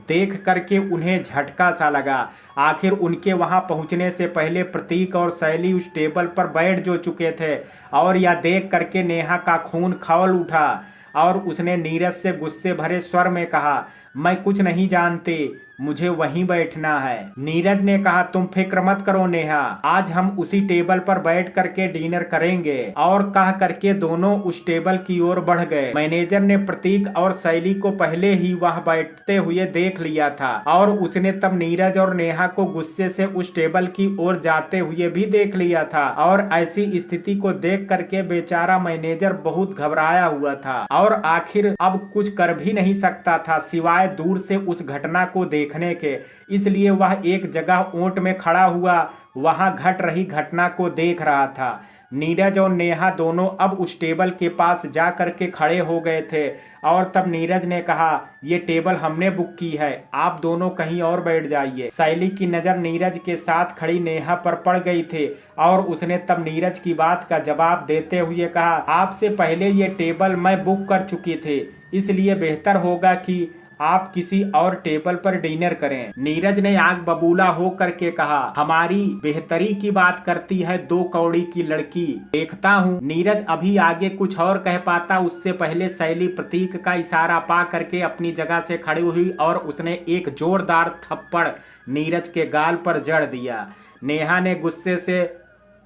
देख करके उन्हें झटका सा लगा। आखिर उनके वहां पहुंचने से पहले प्रतीक और शैली उस टेबल पर बैठ जो चुके थे और यह देख करके नेहा का खून खौल उठा और उसने नीरज से गुस्से भरे स्वर में कहा मैं कुछ नहीं जानती, मुझे वहीं बैठना है। नीरज ने कहा तुम फिक्र मत करो नेहा, आज हम उसी टेबल पर बैठ करके डिनर करेंगे। और कह करके दोनों उस टेबल की ओर बढ़ गए। मैनेजर ने प्रतीक और शैली को पहले ही वहां बैठते हुए देख लिया था और उसने तब नीरज और नेहा को गुस्से से उस टेबल की ओर जाते हुए भी देख लिया था। और ऐसी स्थिति को देख करके बेचारा मैनेजर बहुत घबराया हुआ था और आखिर अब कुछ कर भी नहीं सकता था सिवाय दूर से उस घटना को देखने के। इसलिए वह एक जगह ओंट में खड़ा हुआ वहां घट रही घटना को देख रहा था। नीरज और नेहा दोनों अब उस टेबल के पास जा करके खड़े हो गए थे और तब नीरज ने कहा ये टेबल हमने बुक की है, आप दोनों कहीं और बैठ जाइए। शैली की नजर नीरज के साथ खड़ी नेहा पर पड़ गई थी और उसने तब नीरज की बात का जवाब देते हुए कहा आपसे पहले ये टेबल मैं बुक कर चुकी थी, इसलिए बेहतर होगा कि आप किसी और टेबल पर डिनर करें। नीरज ने आग बबूला हो करके कहा हमारी बेहतरी की बात करती है दो कौड़ी की लड़की, देखता हूँ। नीरज अभी आगे कुछ और कह पाता उससे पहले शैली प्रतीक का इशारा पा करके अपनी जगह से खड़ी हुई और उसने एक जोरदार थप्पड़ नीरज के गाल पर जड़ दिया। नेहा ने गुस्से से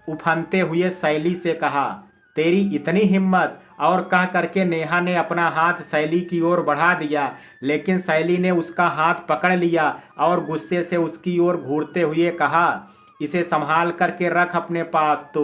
उफनते हुए शैली से कहा तेरी इतनी हिम्मत, और कह करके नेहा ने अपना हाथ शैली की ओर बढ़ा दिया, लेकिन शैली ने उसका हाथ पकड़ लिया और गुस्से से उसकी ओर घूरते हुए कहा इसे संभाल करके रख अपने पास। तो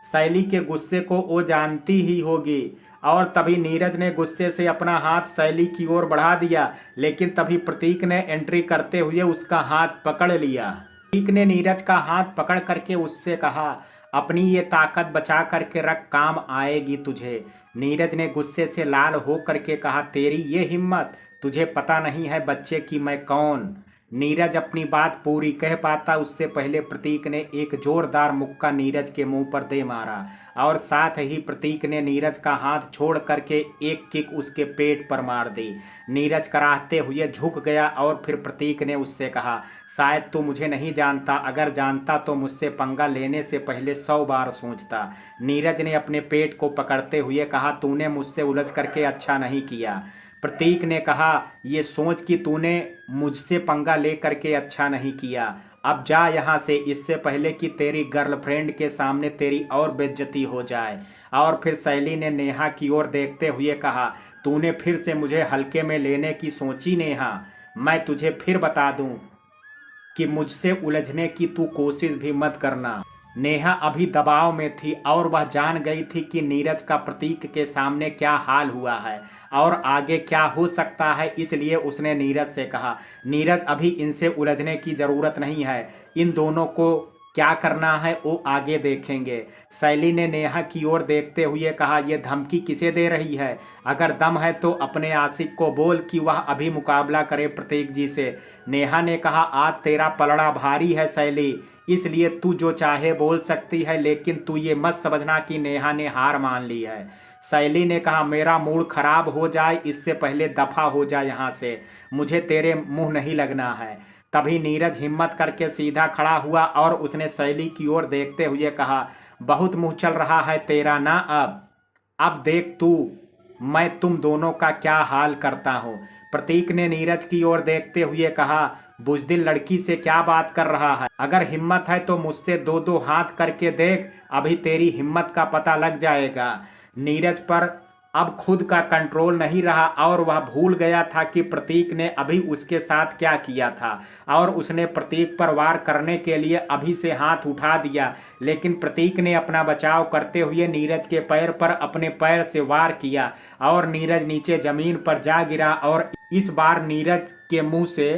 शैली के गुस्से को वो जानती ही होगी। और तभी नीरज ने गुस्से से अपना हाथ शैली की ओर बढ़ा दिया, लेकिन तभी प्रतीक ने एंट्री करते हुए उसका हाथ पकड़ लिया। प्रतीक ने नीरज का हाथ पकड़ करके उससे कहा, अपनी ये ताकत बचा करके रख, काम आएगी तुझे। नीरज ने गुस्से से लाल हो करके कहा, तेरी ये हिम्मत, तुझे पता नहीं है बच्चे कि मैं कौन। नीरज अपनी बात पूरी कह पाता उससे पहले प्रतीक ने एक जोरदार मुक्का नीरज के मुंह पर दे मारा और साथ ही प्रतीक ने नीरज का हाथ छोड़ करके एक किक उसके पेट पर मार दी। नीरज कराहते हुए झुक गया और फिर प्रतीक ने उससे कहा, शायद तू मुझे नहीं जानता, अगर जानता तो मुझसे पंगा लेने से पहले 100 बार सोचता। नीरज ने अपने पेट को पकड़ते हुए कहा, तूने मुझसे उलझ करके अच्छा नहीं किया। प्रतीक ने कहा, ये सोच कि तूने मुझसे पंगा ले करके अच्छा नहीं किया। अब जा यहाँ से, इससे पहले कि तेरी गर्लफ्रेंड के सामने तेरी और बेइज्जती हो जाए। और फिर शैली ने नेहा की ओर देखते हुए कहा, तूने फिर से मुझे हल्के में लेने की सोची नेहा। मैं तुझे फिर बता दूं कि मुझसे उलझने की तू कोशिश भी मत करना। नेहा अभी दबाव में थी और वह जान गई थी कि नीरज का प्रतीक के सामने क्या हाल हुआ है और आगे क्या हो सकता है, इसलिए उसने नीरज से कहा, नीरज अभी इनसे उलझने की ज़रूरत नहीं है, इन दोनों को क्या करना है वो आगे देखेंगे। शैली ने नेहा की ओर देखते हुए कहा, यह धमकी किसे दे रही है? अगर दम है तो अपने आशिक को बोल कि वह अभी मुकाबला करे प्रतीक जी से। नेहा ने कहा, आज तेरा पलड़ा भारी है शैली, इसलिए तू जो चाहे बोल सकती है, लेकिन तू ये मत समझना कि नेहा ने हार मान ली है। शैली ने कहा, मेरा मूड खराब हो जाए इससे पहले दफा हो जाए यहाँ से, मुझे तेरे मुंह नहीं लगना है। तभी नीरज हिम्मत करके सीधा खड़ा हुआ और उसने शैली की ओर देखते हुए कहा, बहुत मुंह चल रहा है तेरा ना, अब देख तू मैं तुम दोनों का क्या हाल करता हूँ। प्रतीक ने नीरज की ओर देखते हुए कहा, बुज़दिल लड़की से क्या बात कर रहा है? अगर हिम्मत है तो मुझसे 2-2 हाथ करके देख, अभी तेरी हिम्मत का पता लग जाएगा। नीरज पर अब खुद का कंट्रोल नहीं रहा और वह भूल गया था कि प्रतीक ने अभी उसके साथ क्या किया था और उसने प्रतीक पर वार करने के लिए अभी से हाथ उठा दिया, लेकिन प्रतीक ने अपना बचाव करते हुए नीरज के पैर पर अपने पैर से वार किया और नीरज नीचे जमीन पर जा गिरा और इस बार नीरज के मुंह से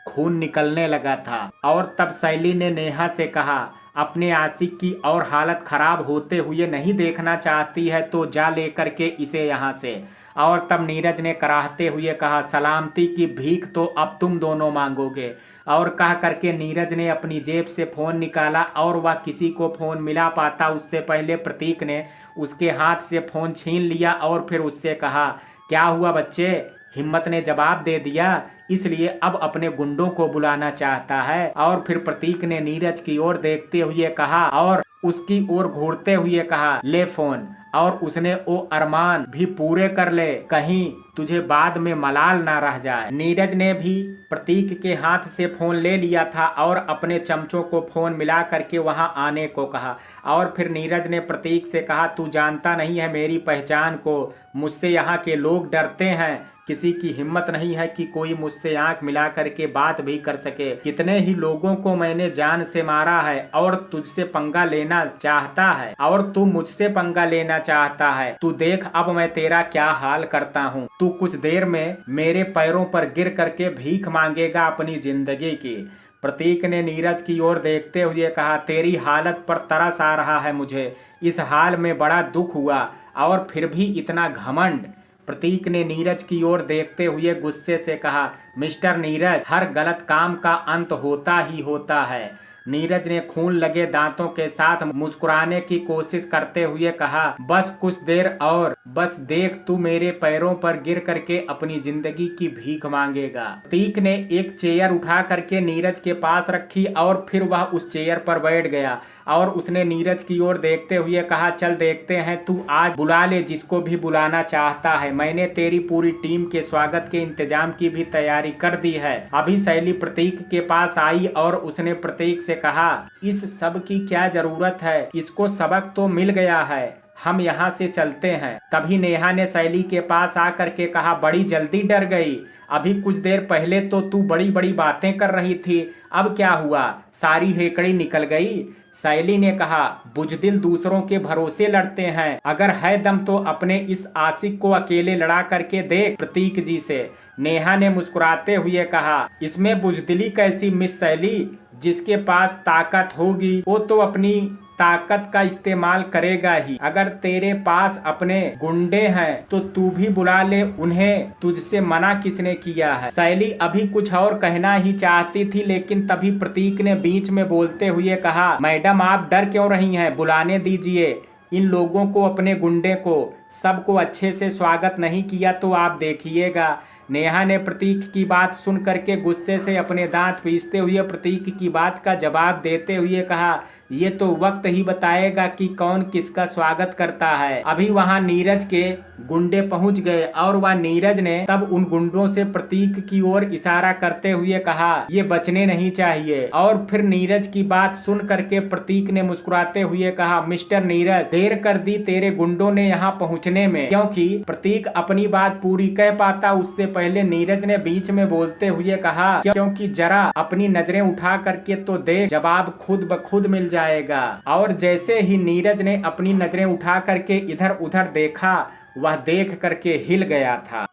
खून निकलने लगा था। और तब शैली ने नेहा से कहा, अपने आशिक की और हालत खराब होते हुए नहीं देखना चाहती है तो जा लेकर के इसे यहाँ से। और तब नीरज ने कराहते हुए कहा, सलामती की भीख तो अब तुम दोनों मांगोगे। और कह करके नीरज ने अपनी जेब से फ़ोन निकाला और वह किसी को फ़ोन मिला पाता उससे पहले प्रतीक ने उसके हाथ से फ़ोन छीन लिया और फिर उससे कहा, क्या हुआ बच्चे? हिम्मत ने जवाब दे दिया, इसलिए अब अपने गुंडों को बुलाना चाहता है। और फिर प्रतीक ने नीरज की ओर देखते हुए कहा और उसकी ओर घूरते हुए कहा, ले फोन, और उसने वो अरमान भी पूरे कर ले, कहीं तुझे बाद में मलाल ना रह जाए। नीरज ने भी प्रतीक के हाथ से फोन ले लिया था और अपने चमचों को फोन मिला करके वहां आने को कहा। और फिर नीरज ने प्रतीक से कहा, तू जानता नहीं है मेरी पहचान को, मुझसे यहाँ के लोग डरते हैं, किसी की हिम्मत नहीं है कि कोई मुझसे आंख मिला करके बात भी कर सके। कितने ही लोगों को मैंने जान से मारा है और तुझसे पंगा लेना चाहता है और तू मुझसे पंगा लेना चाहता है। तू देख अब मैं तेरा क्या हाल करता हूँ। तू कुछ देर में मेरे पैरों पर गिर करके भीख मांगेगा अपनी जिंदगी की। प्रतीक ने नीरज की ओर देखते हुए कहा, तेरी हालत पर तरस आ रहा है मुझे, इस हाल में बड़ा दुख हुआ और फिर भी इतना घमंड। प्रतीक ने नीरज की ओर देखते हुए गुस्से से कहा, मिस्टर नीरज, हर गलत काम का अंत होता ही होता है। नीरज ने खून लगे दांतों के साथ मुस्कुराने की कोशिश करते हुए कहा, बस कुछ देर और, बस देख तू मेरे पैरों पर गिर करके अपनी जिंदगी की भीख मांगेगा। प्रतीक ने एक चेयर उठा करके नीरज के पास रखी और फिर वह उस चेयर पर बैठ गया और उसने नीरज की ओर देखते हुए कहा, चल देखते हैं, तू आज बुला ले जिसको भी बुलाना चाहता है, मैंने तेरी पूरी टीम के स्वागत के इंतजाम की भी तैयारी कर दी है। अभी शैली प्रतीक के पास आई और उसने प्रतीक से कहा, इस सब की क्या जरूरत है, इसको सबक तो मिल गया है, हम यहाँ से चलते हैं। तभी नेहा ने शैली के पास आकर के कहा, बड़ी जल्दी डर गई, अभी कुछ देर पहले तो तू बड़ी बड़ी बातें कर रही थी, अब क्या हुआ, सारी हेकड़ी निकल गई। शैली ने कहा, बुजदिल दूसरों के भरोसे लड़ते हैं, अगर है दम तो अपने इस आशिक को अकेले लड़ा करके देख प्रतीक जी से। नेहा ने मुस्कुराते हुए कहा, इसमें बुजदिली कैसी मिस शैली, जिसके पास ताकत होगी वो तो अपनी ताकत का इस्तेमाल करेगा ही। अगर तेरे पास अपने गुंडे हैं तो तू भी बुला ले उन्हें, तुझसे मना किसने किया है। शैली अभी कुछ और कहना ही चाहती थी, लेकिन तभी प्रतीक ने बीच में बोलते हुए कहा, मैडम आप डर क्यों रही हैं, बुलाने दीजिए इन लोगों को, अपने गुंडे को। सबको अच्छे से स्वागत नहीं किया तो आप देखिएगा। नेहा ने प्रतीक की बात सुन करके गुस्से से अपने दांत पीसते हुए प्रतीक की बात का जवाब देते हुए कहा, ये तो वक्त ही बताएगा कि कौन किसका स्वागत करता है। अभी वहां नीरज के गुंडे पहुंच गए और वह नीरज ने तब उन गुंडों से प्रतीक की ओर इशारा करते हुए कहा, ये बचने नहीं चाहिए। और फिर नीरज की बात सुन करके प्रतीक ने मुस्कुराते हुए कहा, मिस्टर नीरज, देर कर दी तेरे गुंडों ने यहाँ पहुँचने में। क्योंकि प्रतीक अपनी बात पूरी कह पाता उससे पहले नीरज ने बीच में बोलते हुए कहा, क्योंकि जरा अपनी नजरें उठा करके तो देख, जवाब खुद ब खुद मिल जाएगा। और जैसे ही नीरज ने अपनी नजरें उठा करके इधर उधर देखा, वह देख करके हिल गया था।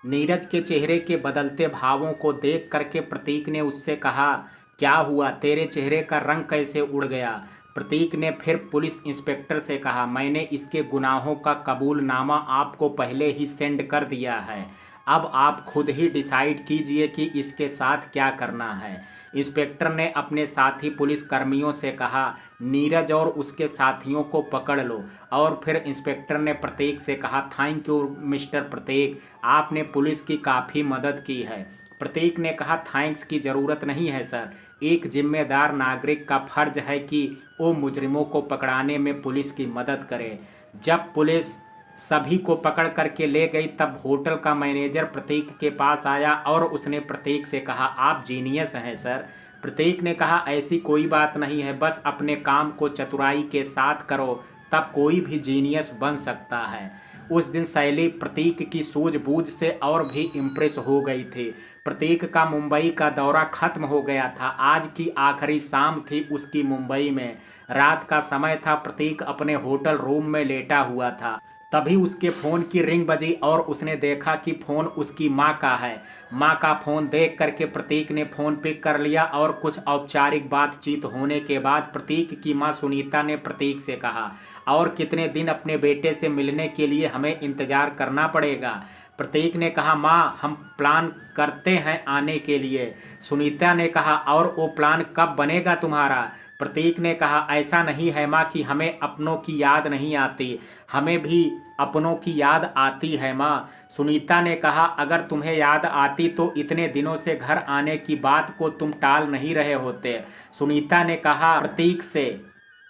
नीरज के चेहरे के बदलते भावों को देख करके प्रतीक ने उससे कहा, क्या हुआ, तेरे चेहरे का रंग कैसे उड़ गया। प्रतीक ने फिर पुलिस इंस्पेक्टर से कहा, मैंने इसके गुनाहों का कबूलनामा आपको पहले ही सेंड कर दिया है, अब आप खुद ही डिसाइड कीजिए कि इसके साथ क्या करना है। इंस्पेक्टर ने अपने साथी पुलिस कर्मियों से कहा, नीरज और उसके साथियों को पकड़ लो। और फिर इंस्पेक्टर ने प्रतीक से कहा, थैंक यू मिस्टर प्रतीक, आपने पुलिस की काफ़ी मदद की है। प्रतीक ने कहा, थैंक्स की ज़रूरत नहीं है सर, एक जिम्मेदार नागरिक का फर्ज है कि वो मुजरिमों को पकड़ाने में पुलिस की मदद करे। जब पुलिस सभी को पकड़ करके ले गई तब होटल का मैनेजर प्रतीक के पास आया और उसने प्रतीक से कहा, आप जीनियस हैं सर। प्रतीक ने कहा, ऐसी कोई बात नहीं है, बस अपने काम को चतुराई के साथ करो, तब कोई भी जीनियस बन सकता है। उस दिन शैली प्रतीक की सूझबूझ से और भी इम्प्रेस हो गई थी। प्रतीक का मुंबई का दौरा खत्म हो गया था, आज की आखिरी शाम थी उसकी मुंबई में। रात का समय था, प्रतीक अपने होटल रूम में लेटा हुआ था। तभी उसके फ़ोन की रिंग बजी और उसने देखा कि फ़ोन उसकी माँ का है। माँ का फ़ोन देख करके प्रतीक ने फ़ोन पिक कर लिया और कुछ औपचारिक बातचीत होने के बाद प्रतीक की माँ सुनीता ने प्रतीक से कहा, और कितने दिन अपने बेटे से मिलने के लिए हमें इंतज़ार करना पड़ेगा। प्रतीक ने कहा, माँ हम प्लान करते हैं आने के लिए। सुनीता ने कहा, और वो प्लान कब बनेगा तुम्हारा। प्रतीक ने कहा, ऐसा नहीं है माँ कि हमें अपनों की याद नहीं आती, हमें भी अपनों की याद आती है माँ। सुनीता ने कहा, अगर तुम्हें याद आती तो इतने दिनों से घर आने की बात को तुम टाल नहीं रहे होते। सुनीता ने कहा प्रतीक से,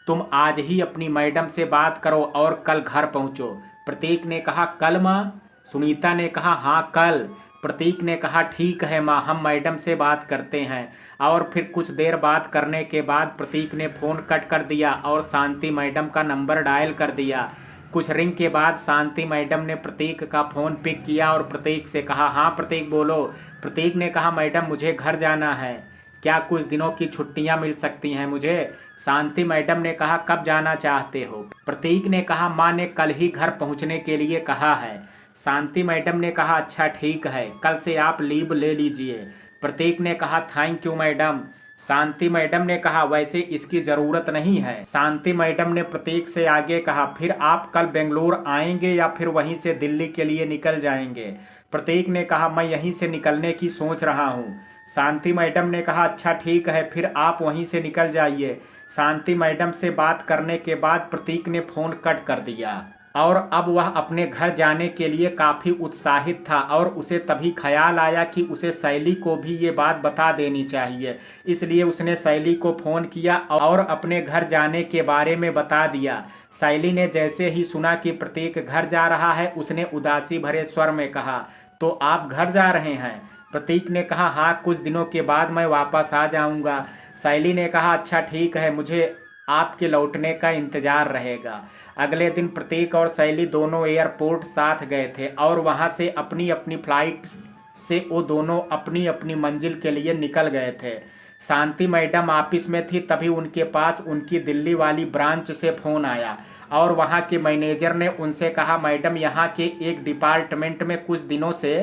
तुम आज ही अपनी मैडम से बात करो और कल घर पहुँचो। प्रतीक ने कहा, कल माँ। सुनीता ने कहा, हाँ कल। प्रतीक ने कहा, ठीक है माँ, हम मैडम से बात करते हैं। और फिर कुछ देर बात करने के बाद प्रतीक ने फ़ोन कट कर दिया और शांति मैडम का नंबर डायल कर दिया। कुछ रिंग के बाद शांति मैडम ने प्रतीक का फ़ोन पिक किया और प्रतीक से कहा, हाँ प्रतीक बोलो। प्रतीक ने कहा, मैडम मुझे घर जाना है, क्या कुछ दिनों की छुट्टियां मिल सकती हैं मुझे। शांति मैडम ने कहा, कब जाना चाहते हो। प्रतीक ने कहा, माँ ने कल ही घर पहुँचने के लिए कहा है। शांति मैडम ने कहा, अच्छा ठीक है, कल से आप लीव ले लीजिए। प्रतीक ने कहा, thank you madam. Shanti madam ने कहा, वैसे इसकी ज़रूरत नहीं है। शांति मैडम ने प्रतीक से आगे कहा, फिर आप कल बेंगलोर आएंगे या फिर वहीं से दिल्ली के लिए निकल जाएंगे। प्रतीक ने कहा, मैं यहीं से निकलने की सोच रहा हूँ। शांति मैडम ने कहा, अच्छा ठीक है, फिर आप वहीं से निकल जाइए। शांति मैडम से बात करने के बाद प्रतीक ने फ़ोन कट कर दिया और अब वह अपने घर जाने के लिए काफ़ी उत्साहित था और उसे तभी ख्याल आया कि उसे शैली को भी ये बात बता देनी चाहिए। इसलिए उसने शैली को फ़ोन किया और अपने घर जाने के बारे में बता दिया। शैली ने जैसे ही सुना कि प्रतीक घर जा रहा है, उसने उदासी भरे स्वर में कहा, तो आप घर जा रहे हैं। प्रतीक ने कहा, हाँ कुछ दिनों के बाद मैं वापस आ जाऊंगा। शैली ने कहा, अच्छा ठीक है, मुझे आपके लौटने का इंतजार रहेगा। अगले दिन प्रतीक और शैली दोनों एयरपोर्ट साथ गए थे और वहां से अपनी अपनी फ्लाइट से वो दोनों अपनी अपनी मंजिल के लिए निकल गए थे। शांति मैडम ऑफिस में थी, तभी उनके पास उनकी दिल्ली वाली ब्रांच से फ़ोन आया और वहाँ के मैनेजर ने उनसे कहा, मैडम यहाँ के एक डिपार्टमेंट में कुछ दिनों से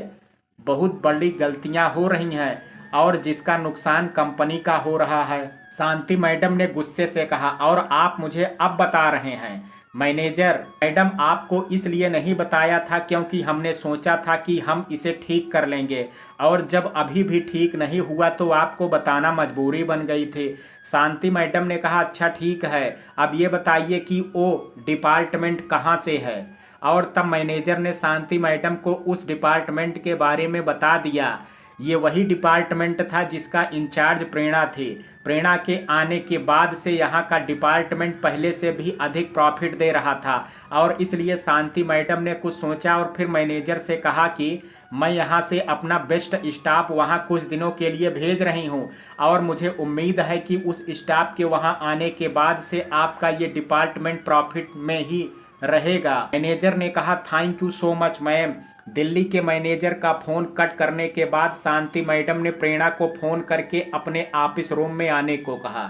बहुत बड़ी गलतियाँ हो रही हैं और जिसका नुकसान कंपनी का हो रहा है। शांति मैडम ने गुस्से से कहा, और आप मुझे अब बता रहे हैं? मैनेजर, मैडम आपको इसलिए नहीं बताया था क्योंकि हमने सोचा था कि हम इसे ठीक कर लेंगे, और जब अभी भी ठीक नहीं हुआ तो आपको बताना मजबूरी बन गई थी। शांति मैडम ने कहा, अच्छा ठीक है, अब ये बताइए कि वो डिपार्टमेंट कहाँ से है। और तब मैनेजर ने शांति मैडम को उस डिपार्टमेंट के बारे में बता दिया। ये वही डिपार्टमेंट था जिसका इंचार्ज प्रेरणा थी। प्रेरणा के आने के बाद से यहाँ का डिपार्टमेंट पहले से भी अधिक प्रॉफिट दे रहा था और इसलिए शांति मैडम ने कुछ सोचा और फिर मैनेजर से कहा कि मैं यहाँ से अपना बेस्ट स्टाफ वहाँ कुछ दिनों के लिए भेज रही हूँ और मुझे उम्मीद है कि उस स्टाफ के वहाँ आने के बाद से आपका ये डिपार्टमेंट प्रॉफिट में ही रहेगा। मैनेजर ने कहा, thank you so much ma'am. Delhi के मैनेजर का फ़ोन कट करने के बाद शांति मैडम ने प्रेरणा को फ़ोन करके अपने ऑफिस रूम में आने को कहा।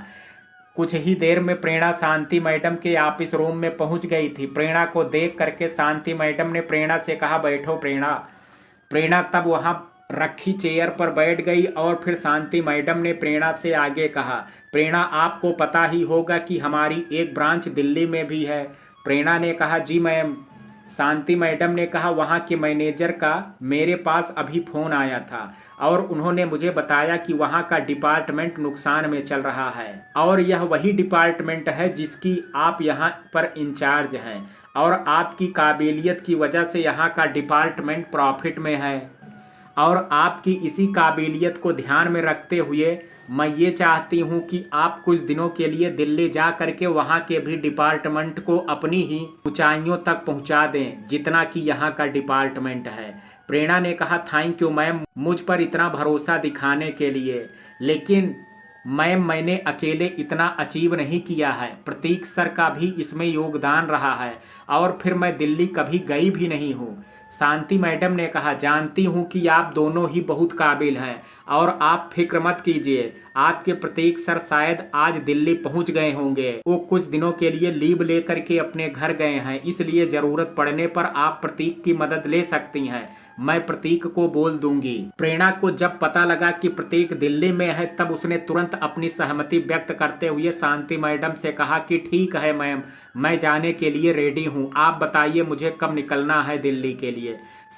कुछ ही देर में प्रेरणा शांति मैडम के ऑफिस रूम में पहुंच गई थी। प्रेरणा को देख करके शांति मैडम ने प्रेरणा से कहा, बैठो प्रेरणा। प्रेरणा तब वहां रखी चेयर पर बैठ गई और फिर शांति मैडम ने प्रेरणा से आगे कहा, प्रेरणा आपको पता ही होगा कि हमारी एक ब्रांच दिल्ली में भी है। प्रेरणा ने कहा, जी मैम। शांति मैडम ने कहा, वहाँ के मैनेजर का मेरे पास अभी फ़ोन आया था और उन्होंने मुझे बताया कि वहाँ का डिपार्टमेंट नुकसान में चल रहा है और यह वही डिपार्टमेंट है जिसकी आप यहाँ पर इंचार्ज हैं और आपकी काबिलियत की वजह से यहाँ का डिपार्टमेंट प्रॉफिट में है और आपकी इसी काबिलियत को ध्यान में रखते हुए मैं ये चाहती हूँ कि आप कुछ दिनों के लिए दिल्ली जा करके वहाँ के भी डिपार्टमेंट को अपनी ही ऊंचाइयों तक पहुँचा दें जितना कि यहाँ का डिपार्टमेंट है। प्रेरणा ने कहा, थैंक यू मैम मुझ पर इतना भरोसा दिखाने के लिए, लेकिन मैम मैंने अकेले इतना अचीव नहीं किया है, प्रतीक सर का भी इसमें योगदान रहा है और फिर मैं दिल्ली कभी गई भी नहीं हूँ। शांति मैडम ने कहा, जानती हूँ कि आप दोनों ही बहुत काबिल हैं और आप फिक्र मत कीजिए, आपके प्रतीक सर शायद आज दिल्ली पहुँच गए होंगे। वो कुछ दिनों के लिए लीव लेकर के अपने घर गए हैं, इसलिए ज़रूरत पड़ने पर आप प्रतीक की मदद ले सकती हैं, मैं प्रतीक को बोल दूंगी। प्रेरणा को जब पता लगा कि प्रतीक दिल्ली में है तब उसने तुरंत अपनी सहमति व्यक्त करते हुए शांति मैडम से कहा कि ठीक है मैम, मैं जाने के लिए रेडी हूँ, आप बताइए मुझे कब निकलना है दिल्ली के लिए।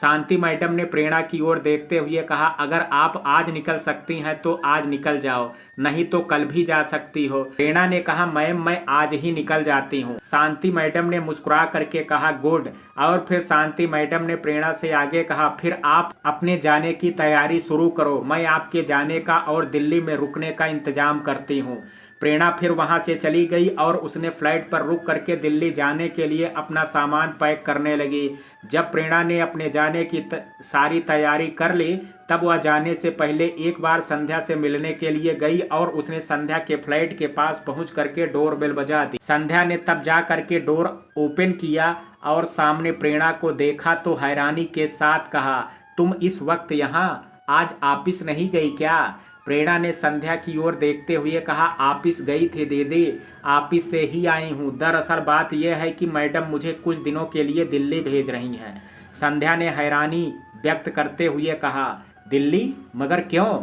शांति मैडम ने प्रेरणा की ओर देखते हुए कहा, अगर आप आज निकल सकती हैं तो आज निकल जाओ, नहीं तो कल भी जा सकती हो। प्रेरणा ने कहा, मैम मैं आज ही निकल जाती हूँ। शांति मैडम ने मुस्कुरा करके कहा, गुड। और फिर शांति मैडम ने प्रेरणा से आगे कहा, फिर आप अपने जाने की तैयारी शुरू करो, मैं आपके जाने का और दिल्ली में रुकने का इंतजाम करती हूँ। प्रेरणा फिर वहां से चली गई और उसने फ्लाइट पर रुक करके दिल्ली जाने के लिए अपना सामान पैक करने लगी। जब प्रेरणा ने अपने जाने की सारी तैयारी कर ली तब वह जाने से पहले एक बार संध्या से मिलने के लिए गई और उसने संध्या के फ्लाइट के पास पहुंच करके डोर बेल बजा दी। संध्या ने तब जा करके डोर ओपन किया और सामने प्रेरणा को देखा तो हैरानी के साथ कहा, तुम इस वक्त यहाँ, आज ऑफिस नहीं गई क्या? प्रेरणा ने संध्या की ओर देखते हुए कहा, ऑफिस गई थी दीदी, ऑफिस से ही आई हूँ। दरअसल बात यह है कि मैडम मुझे कुछ दिनों के लिए दिल्ली भेज रही हैं। संध्या ने हैरानी व्यक्त करते हुए कहा, दिल्ली? मगर क्यों?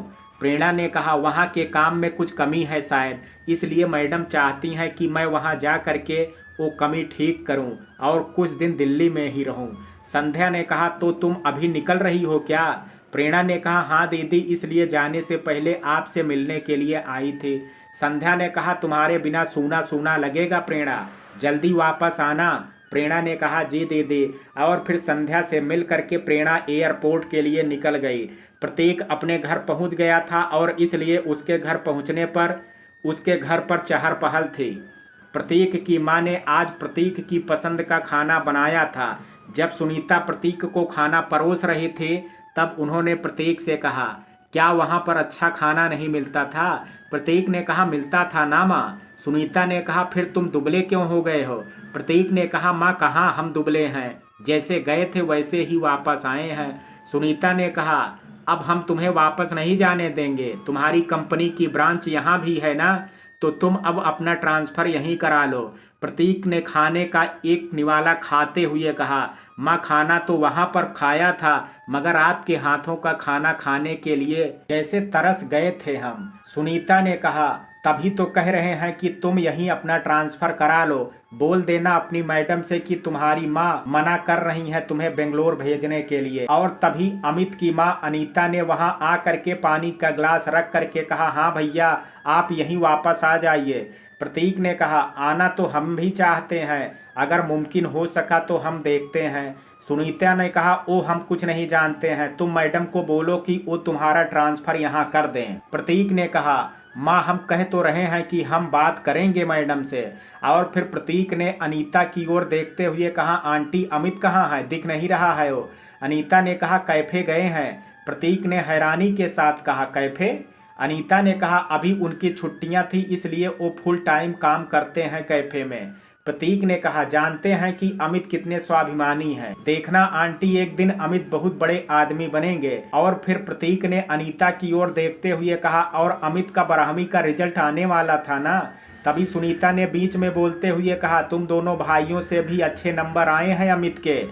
प्रेरणा ने कहा, वहाँ के काम में कुछ कमी है शायद, इसलिए मैडम चाहती हैं कि मैं वहाँ जा करके वो कमी ठीक करूँ और कुछ दिन दिल्ली में ही रहूँ। संध्या ने कहा, तो तुम अभी निकल रही हो क्या? प्रेरणा ने कहा, हाँ दीदी, इसलिए जाने से पहले आपसे मिलने के लिए आई थी। संध्या ने कहा, तुम्हारे बिना सूना सूना लगेगा प्रेरणा, जल्दी वापस आना। प्रेरणा ने कहा, जी दीदी। और फिर संध्या से मिल करके प्रेरणा एयरपोर्ट के लिए निकल गई। प्रतीक अपने घर पहुंच गया था और इसलिए उसके घर पहुंचने पर उसके घर पर चहल पहल थी। प्रतीक की मां ने आज प्रतीक की पसंद का खाना बनाया था। जब सुनीता प्रतीक को खाना परोस रही थी तब उन्होंने प्रतीक से कहा, क्या वहाँ पर अच्छा खाना नहीं मिलता था? प्रतीक ने कहा मिलता था ना माँ। सुनीता ने कहा फिर तुम दुबले क्यों हो गए हो? प्रतीक ने कहा माँ कहाँ हम दुबले हैं, जैसे गए थे वैसे ही वापस आए हैं। सुनीता ने कहा अब हम तुम्हें वापस नहीं जाने देंगे, तुम्हारी कंपनी की ब्रांच यहाँ भी है ना, तो तुम अब अपना ट्रांसफ़र यहीं करा लो। प्रतीक ने खाने का एक निवाला खाते हुए कहा माँ खाना तो वहाँ पर खाया था, मगर आपके हाथों का खाना खाने के लिए जैसे तरस गए थे हम। सुनीता ने कहा तभी तो कह रहे हैं कि तुम यहीं अपना ट्रांसफ़र करा लो, बोल देना अपनी मैडम से कि तुम्हारी माँ मना कर रही है तुम्हें बेंगलोर भेजने के लिए। और तभी अमित की माँ अनीता ने वहां आ करके पानी का ग्लास रख करके कहा हाँ भैया आप यहीं वापस आ जाइए। प्रतीक ने कहा आना तो हम भी चाहते हैं, अगर मुमकिन हो सका तो हम देखते हैं। सुनीता ने कहा ओ हम कुछ नहीं जानते हैं, तुम मैडम को बोलो कि वो तुम्हारा ट्रांसफ़र यहाँ कर दें। प्रतीक ने कहा माँ हम कह तो रहे हैं कि हम बात करेंगे मैडम से। और फिर प्रतीक ने अनीता की ओर देखते हुए कहा आंटी अमित कहाँ है, दिख नहीं रहा है वो। अनीता ने कहा कैफे गए हैं। प्रतीक ने हैरानी के साथ कहा कैफे? अनीता ने कहा अभी उनकी छुट्टियां थी इसलिए वो फुल टाइम काम करते हैं कैफे में। प्रतीक ने कहा जानते हैं कि अमित कितने स्वाभिमानी हैं, देखना आंटी एक दिन अमित बहुत बड़े आदमी बनेंगे। और फिर प्रतीक ने अनीता की ओर देखते हुए कहा और अमित का 12वीं का रिजल्ट आने वाला था ना। तभी सुनीता ने बीच में बोलते हुए कहा तुम दोनों भाइयों से भी अच्छे नंबर आए हैं अमित के।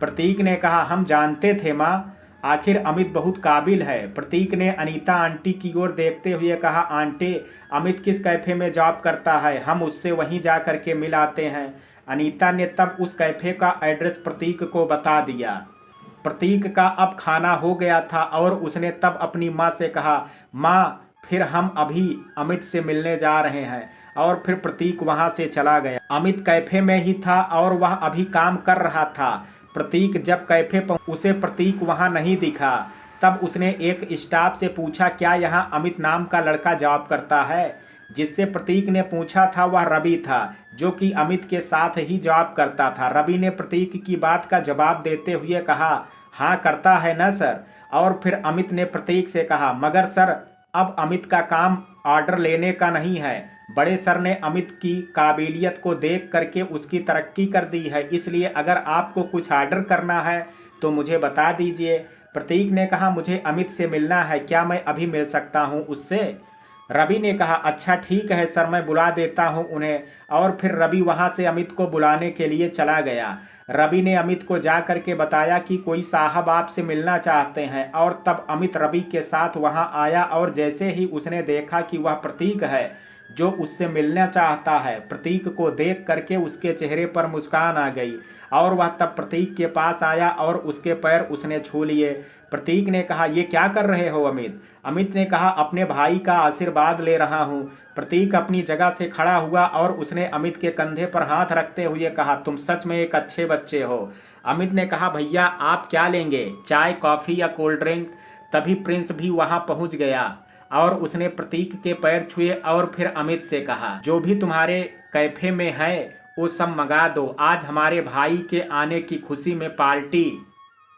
प्रतीक ने कहा हम जानते थे माँ, आखिर अमित बहुत काबिल है। प्रतीक ने अनीता आंटी की ओर देखते हुए कहा आंटी अमित किस कैफे में जॉब करता है, हम उससे वहीं जा कर के मिल आते हैं। अनीता ने तब उस कैफे का एड्रेस प्रतीक को बता दिया। प्रतीक का अब खाना हो गया था और उसने तब अपनी माँ से कहा माँ फिर हम अभी अमित से मिलने जा रहे हैं। और फिर प्रतीक वहाँ से चला गया। अमित कैफे में ही था और वह अभी काम कर रहा था। प्रतीक जब कैफे पर उसे प्रतीक वहां नहीं दिखा, तब उसने एक स्टाफ से पूछा क्या यहाँ अमित नाम का लड़का जॉब करता है? जिससे प्रतीक ने पूछा था वह रवि था, जो कि अमित के साथ ही जॉब करता था। रवि ने प्रतीक की बात का जवाब देते हुए कहा हाँ करता है ना सर। और फिर अमित ने प्रतीक से कहा मगर सर अब अमित का काम ऑर्डर लेने का नहीं है, बड़े सर ने अमित की काबिलियत को देख करके उसकी तरक्की कर दी है, इसलिए अगर आपको कुछ ऑर्डर करना है तो मुझे बता दीजिए। प्रतीक ने कहा मुझे अमित से मिलना है, क्या मैं अभी मिल सकता हूं उससे? रवि ने कहा अच्छा ठीक है सर मैं बुला देता हूं उन्हें। और फिर रवि वहां से अमित को बुलाने के लिए चला गया। रवि ने अमित को जा करके बताया कि कोई साहब आपसे मिलना चाहते हैं। और तब अमित रवि के साथ वहां आया और जैसे ही उसने देखा कि वह प्रतीक है जो उससे मिलना चाहता है, प्रतीक को देख करके उसके चेहरे पर मुस्कान आ गई और वह तब प्रतीक के पास आया और उसके पैर उसने छू लिए। प्रतीक ने कहा ये क्या कर रहे हो अमित? अमित ने कहा अपने भाई का आशीर्वाद ले रहा हूँ। प्रतीक अपनी जगह से खड़ा हुआ और उसने अमित के कंधे पर हाथ रखते हुए कहा तुम सच में एक अच्छे बच्चे हो। अमित ने कहा भैया आप क्या लेंगे, चाय कॉफ़ी या कोल्ड ड्रिंक? तभी प्रिंस भी वहां पहुंच गया और उसने प्रतीक के पैर छुए और फिर अमित से कहा जो भी तुम्हारे कैफे में है वो सब मंगा दो, आज हमारे भाई के आने की खुशी में पार्टी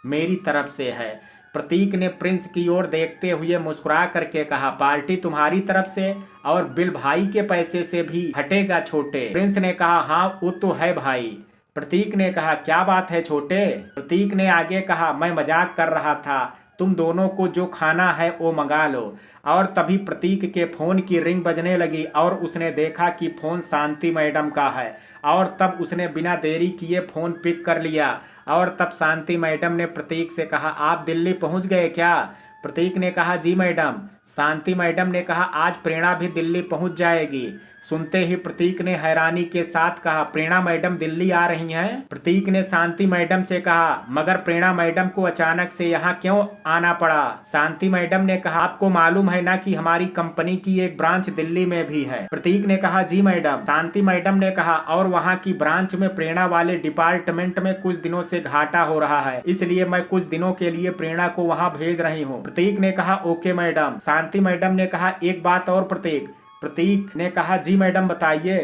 मेरी तरफ से है। प्रतीक ने प्रिंस की ओर देखते हुए मुस्कुरा करके कहा पार्टी तुम्हारी तरफ से और बिल भाई के पैसे से भी हटेगा छोटे? प्रिंस ने कहा हाँ वो तो है भाई। प्रतीक ने कहा क्या बात है छोटे? प्रतीक ने आगे कहा मैं मजाक कर रहा था, तुम दोनों को जो खाना है वो मंगा लो। और तभी प्रतीक के फोन की रिंग बजने लगी और उसने देखा कि फोन शांति मैडम का है। और तब उसने बिना देरी किए फोन पिक कर लिया और तब शांति मैडम ने प्रतीक से कहा आप दिल्ली पहुंच गए क्या? प्रतीक ने कहा जी मैडम। शांति मैडम ने कहा आज प्रेरणा भी दिल्ली पहुंच जाएगी। सुनते ही प्रतीक ने हैरानी के साथ कहा प्रेरणा मैडम दिल्ली आ रही हैं? प्रतीक ने शांति मैडम से कहा मगर प्रेरणा मैडम को अचानक से यहाँ क्यों आना पड़ा? शांति मैडम ने कहा आपको मालूम है ना कि हमारी कंपनी की एक ब्रांच दिल्ली में भी है। प्रतीक ने कहा जी मैडम। शांति मैडम ने कहा और वहाँ की ब्रांच में प्रेरणा वाले डिपार्टमेंट में कुछ दिनों से घाटा हो रहा है, इसलिए मैं कुछ दिनों के लिए प्रेरणा को वहाँ भेज रही हूँ। प्रतीक ने कहा ओके मैडम। शांति मैडम ने कहा एक बात और प्रतीक। प्रतीक ने कहा जी मैडम बताइए।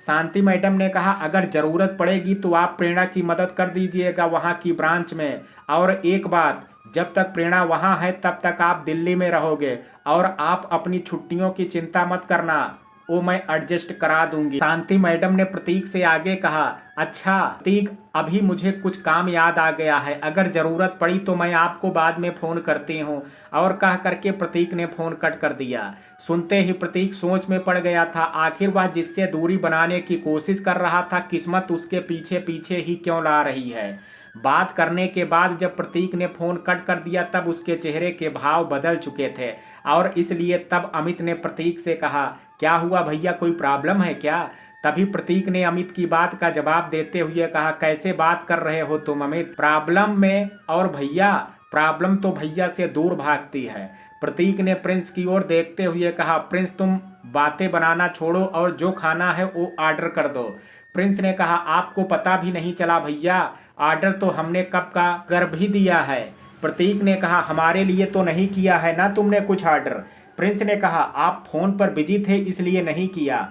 शांति मैडम ने कहा अगर जरूरत पड़ेगी तो आप प्रेरणा की मदद कर दीजिएगा वहाँ की ब्रांच में। और एक बात जब तक प्रेरणा वहाँ है तब तक आप दिल्ली में रहोगे और आप अपनी छुट्टियों की चिंता मत करना, वो मैं एडजस्ट करा दूंगी। शांति मैडम ने प्रतीक से आगे कहा, अच्छा प्रतीक, अभी मुझे कुछ काम याद आ गया है, अगर जरूरत पड़ी तो मैं आपको बाद में फोन करती हूँ। और कह करके प्रतीक ने फोन कट कर दिया। सुनते ही प्रतीक सोच में पड़ गया था, आखिर वह जिससे दूरी बनाने की कोशिश कर रहा था, किस्मत उसके पीछे पीछे ही क्यों ला रही है। बात करने के बाद जब प्रतीक ने फोन कट कर दिया तब उसके चेहरे के भाव बदल चुके थे और इसलिए तब अमित ने प्रतीक से कहा, क्या हुआ भैया, कोई प्रॉब्लम है क्या। तभी प्रतीक ने अमित की बात का जवाब देते हुए कहा, कैसे बात कर रहे हो तुम अमित, प्रॉब्लम में और भैया, प्रॉब्लम तो भैया से दूर भागती है। प्रतीक ने प्रिंस की ओर देखते हुए कहा, प्रिंस तुम बातें बनाना छोड़ो और जो खाना है वो ऑर्डर कर दो। प्रिंस ने कहा, आपको पता भी नहीं चला भैया, ऑर्डर तो हमने कब का कर भी दिया है। प्रतीक ने कहा, हमारे लिए तो नहीं किया है ना तुमने कुछ ऑर्डर। प्रिंस ने कहा, आप फोन पर बिजी थे इसलिए नहीं किया,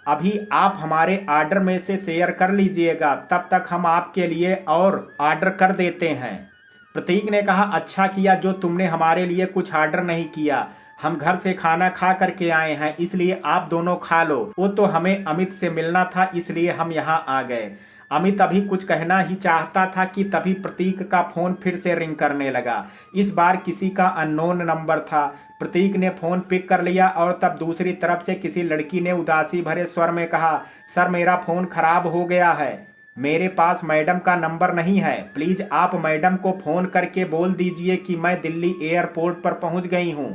अभी आप हमारे ऑर्डर में से शेयर कर लीजिएगा, तब तक हम आपके लिए और ऑर्डर कर देते हैं। प्रतीक ने कहा, अच्छा किया जो तुमने हमारे लिए कुछ ऑर्डर नहीं किया, हम घर से खाना खा करके आए हैं इसलिए आप दोनों खा लो, वो तो हमें अमित से मिलना था इसलिए हम यहाँ आ गए। अमित अभी कुछ कहना ही चाहता था कि तभी प्रतीक का फोन फिर से रिंग करने लगा। इस बार किसी का अननोन नंबर था। प्रतीक ने फोन पिक कर लिया और तब दूसरी तरफ से किसी लड़की ने उदासी भरे स्वर में कहा, सर मेरा फोन खराब हो गया है, मेरे पास मैडम का नंबर नहीं है, प्लीज आप मैडम को फोन करके बोल दीजिए कि मैं दिल्ली एयरपोर्ट पर पहुंच गई हूं।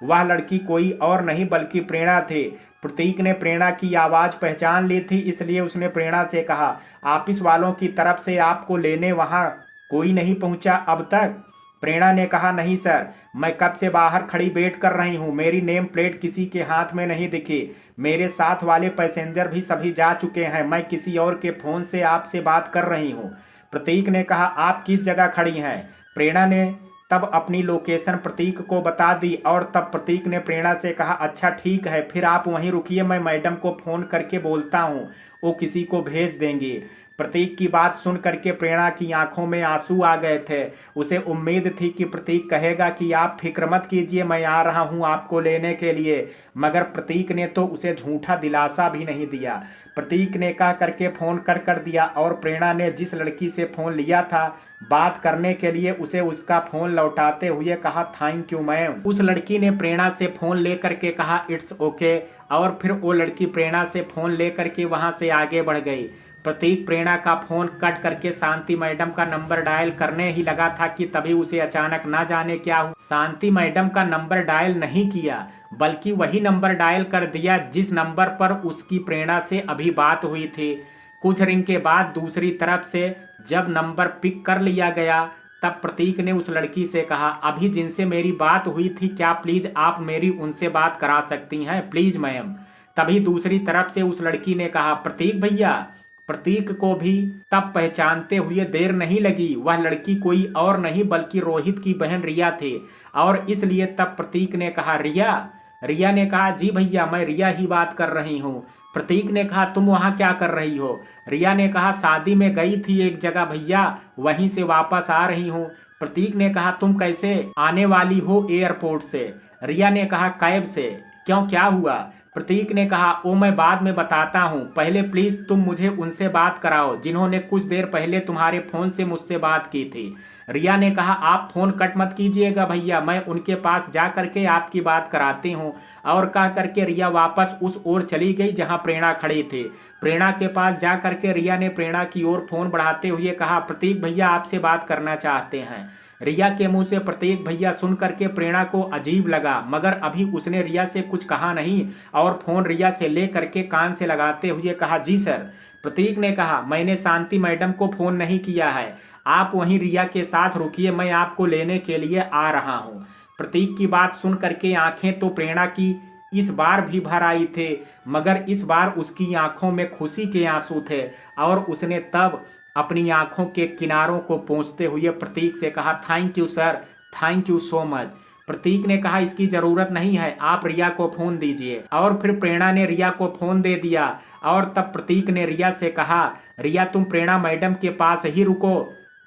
वह लड़की कोई और नहीं बल्कि प्रेरणा थी। प्रतीक ने प्रेरणा की आवाज़ पहचान ली थी इसलिए उसने प्रेरणा से कहा, ऑफिस वालों की तरफ से आपको लेने वहाँ कोई नहीं पहुँचा अब तक। प्रेरणा ने कहा, नहीं सर, मैं कब से बाहर खड़ी वेट कर रही हूँ, मेरी नेम प्लेट किसी के हाथ में नहीं दिखी, मेरे साथ वाले पैसेंजर भी सभी जा चुके हैं, मैं किसी और के फ़ोन से आपसे बात कर रही हूँ। प्रतीक ने कहा, आप किस जगह खड़ी हैं। प्रेरणा ने तब अपनी लोकेशन प्रतीक को बता दी और तब प्रतीक ने प्रेरणा से कहा, अच्छा ठीक है, फिर आप वहीं रुकिए, मैं मैडम को फ़ोन करके बोलता हूँ, वो किसी को भेज देंगी। प्रतीक की बात सुन करके प्रेरणा की आंखों में आंसू आ गए थे। उसे उम्मीद थी कि प्रतीक कहेगा कि आप फिक्र मत कीजिए, मैं आ रहा हूं आपको लेने के लिए, मगर प्रतीक ने तो उसे झूठा दिलासा भी नहीं दिया। प्रतीक ने कह करके फ़ोन कर दिया और प्रेरणा ने जिस लड़की से फ़ोन लिया था बात करने के लिए उसे उसका फ़ोन लौटाते हुए कहा, थैंक यू मैम। उस लड़की ने प्रेरणा से फ़ोन ले करके कहा, इट्स ओके, और फिर वो लड़की प्रेरणा से फ़ोन ले करके वहाँ से आगे बढ़ गई। प्रतीक प्रेरणा का फ़ोन कट करके शांति मैडम का नंबर डायल करने ही लगा था कि तभी उसे अचानक ना जाने क्या हुआ, शांति मैडम का नंबर डायल नहीं किया बल्कि वही नंबर डायल कर दिया जिस नंबर पर उसकी प्रेरणा से अभी बात हुई थी। कुछ रिंग के बाद दूसरी तरफ से जब नंबर पिक कर लिया गया तब प्रतीक ने उस लड़की से कहा, अभी जिनसे मेरी बात हुई थी क्या प्लीज़ आप मेरी उनसे बात करा सकती हैं, प्लीज़ मैम। तभी दूसरी तरफ से उस लड़की ने कहा, प्रतीक भैया। प्रतीक को भी तब पहचानते हुए देर नहीं लगी, वह लड़की कोई और नहीं बल्कि रोहित की बहन रिया थी और इसलिए तब प्रतीक ने कहा, रिया। रिया ने कहा, जी भैया मैं रिया ही बात कर रही हूँ। प्रतीक ने कहा, तुम वहाँ क्या कर रही हो। रिया ने कहा, शादी में गई थी एक जगह भैया, वहीं से वापस आ रही हूँ। प्रतीक ने कहा, तुम कैसे आने वाली हो एयरपोर्ट से। रिया ने कहा, कैब से। क्यों, क्या हुआ। प्रतीक ने कहा, ओ मैं बाद में बताता हूँ, पहले प्लीज़ तुम मुझे उनसे बात कराओ जिन्होंने कुछ देर पहले तुम्हारे फ़ोन से मुझसे बात की थी। रिया ने कहा, आप फ़ोन कट मत कीजिएगा भैया, मैं उनके पास जा करके आपकी बात कराती हूँ। और कह करके रिया वापस उस ओर चली गई जहाँ प्रेरणा खड़ी थी। प्रेरणा के पास जा करके रिया ने प्रेरणा की ओर फ़ोन बढ़ाते हुए कहा, प्रतीक भैया आपसे बात करना चाहते हैं। रिया के मुंह से प्रतीक भैया सुन करके प्रेरणा को अजीब लगा, मगर अभी उसने रिया से कुछ कहा नहीं और फ़ोन रिया से ले करके कान से लगाते हुए कहा, जी सर। प्रतीक ने कहा, मैंने शांति मैडम को फ़ोन नहीं किया है, आप वहीं रिया के साथ रुकिए, मैं आपको लेने के लिए आ रहा हूँ। प्रतीक की बात सुन करके आंखें तो प्रेरणा की इस बार भी भर आई थे, मगर इस बार उसकी आंखों में खुशी के आंसू थे और उसने तब अपनी आंखों के किनारों को पोंछते हुए प्रतीक से कहा, thank you sir, thank you so much. Pratik ने कहा, इसकी ज़रूरत नहीं है, आप रिया को फ़ोन दीजिए। और फिर प्रेरणा ने रिया को फ़ोन दे दिया और तब प्रतीक ने रिया से कहा, रिया तुम प्रेरणा मैडम के पास ही रुको,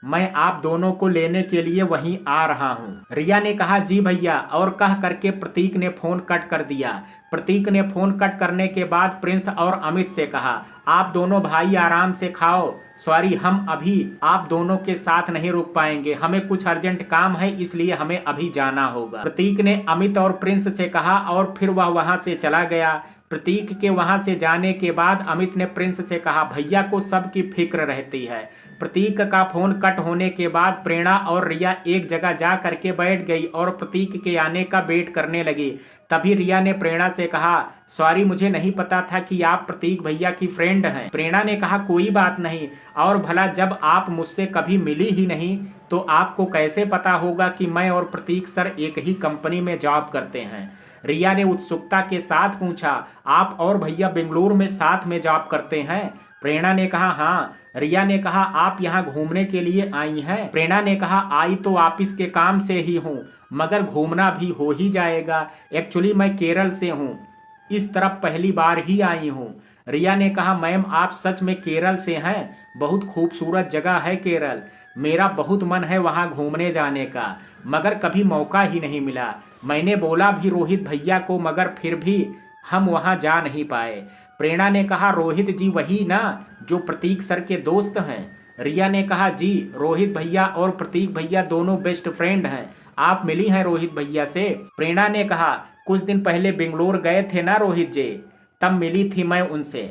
मैं आप दोनों को लेने के लिए वहीं आ रहा हूँ। रिया ने कहा जी भैया, और कह करके प्रतीक ने फोन कट कर दिया। प्रतीक ने फोन कट करने के बाद प्रिंस और अमित से कहा, आप दोनों भाई आराम से खाओ, सॉरी हम अभी आप दोनों के साथ नहीं रुक पाएंगे, हमें कुछ अर्जेंट काम है इसलिए हमें अभी जाना होगा। प्रतीक ने अमित और प्रिंस से कहा और फिर वह वहां से चला गया। प्रतीक के वहां से जाने के बाद अमित ने प्रिंस से कहा, भैया को सबकी फिक्र रहती है। प्रतीक का फोन कट होने के बाद प्रेरणा और रिया एक जगह जा करके बैठ गई और प्रतीक के आने का वेट करने लगी। तभी रिया ने प्रेरणा से कहा, सॉरी मुझे नहीं पता था कि आप प्रतीक भैया की फ्रेंड हैं। प्रेरणा ने कहा, कोई बात नहीं, और भला जब आप मुझसे कभी मिली ही नहीं तो आपको कैसे पता होगा कि मैं और प्रतीक सर एक ही कंपनी में जॉब करते हैं। रिया ने उत्सुकता के साथ पूछा, आप और भैया बेंगलुरु में साथ में जॉब करते हैं? प्रेरणा ने कहा, हाँ। रिया ने कहा, आप यहाँ घूमने के लिए आई हैं? प्रेरणा ने कहा, आई तो ऑफिस के काम से ही हूँ, मगर घूमना भी हो ही जाएगा। एक्चुअली मैं केरल से हूँ, इस तरफ पहली बार ही आई हूँ। रिया ने कहा, मैम आप सच में केरल से हैं? बहुत खूबसूरत जगह है केरल, मेरा बहुत मन है वहाँ घूमने जाने का, मगर कभी मौका ही नहीं मिला। मैंने बोला भी रोहित भैया को, मगर फिर भी हम वहाँ जा नहीं पाए। प्रेरणा ने कहा, रोहित जी वही ना जो प्रतीक सर के दोस्त हैं? रिया ने कहा, जी रोहित भैया और प्रतीक भैया दोनों बेस्ट फ्रेंड हैं। आप मिली हैं रोहित भैया से? प्रेरणा ने कहा, कुछ दिन पहले बेंगलोर गए थे ना रोहित जी, तब मिली थी मैं उनसे।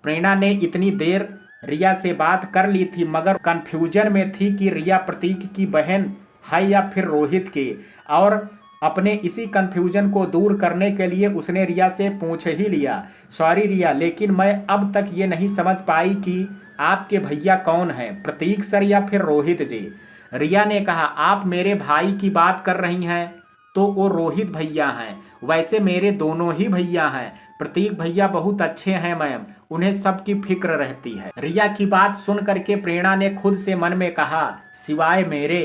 प्रेरणा ने इतनी देर रिया से बात कर ली थी, मगर कंफ्यूजन में थी कि रिया प्रतीक की बहन है या फिर रोहित की, और अपने इसी कंफ्यूजन को दूर करने के लिए उसने रिया से पूछ ही लिया, सॉरी रिया, लेकिन मैं अब तक ये नहीं समझ पाई कि आपके भैया कौन हैं, प्रतीक सर या फिर रोहित जी? रिया ने कहा, आप मेरे भाई की बात कर रही हैं तो वो रोहित भैया हैं, वैसे मेरे दोनों ही भैया हैं। प्रतीक भैया बहुत अच्छे हैं मैम, उन्हें सबकी फिक्र रहती है। रिया की बात सुन करके प्रेरणा ने खुद से मन में कहा, सिवाय मेरे।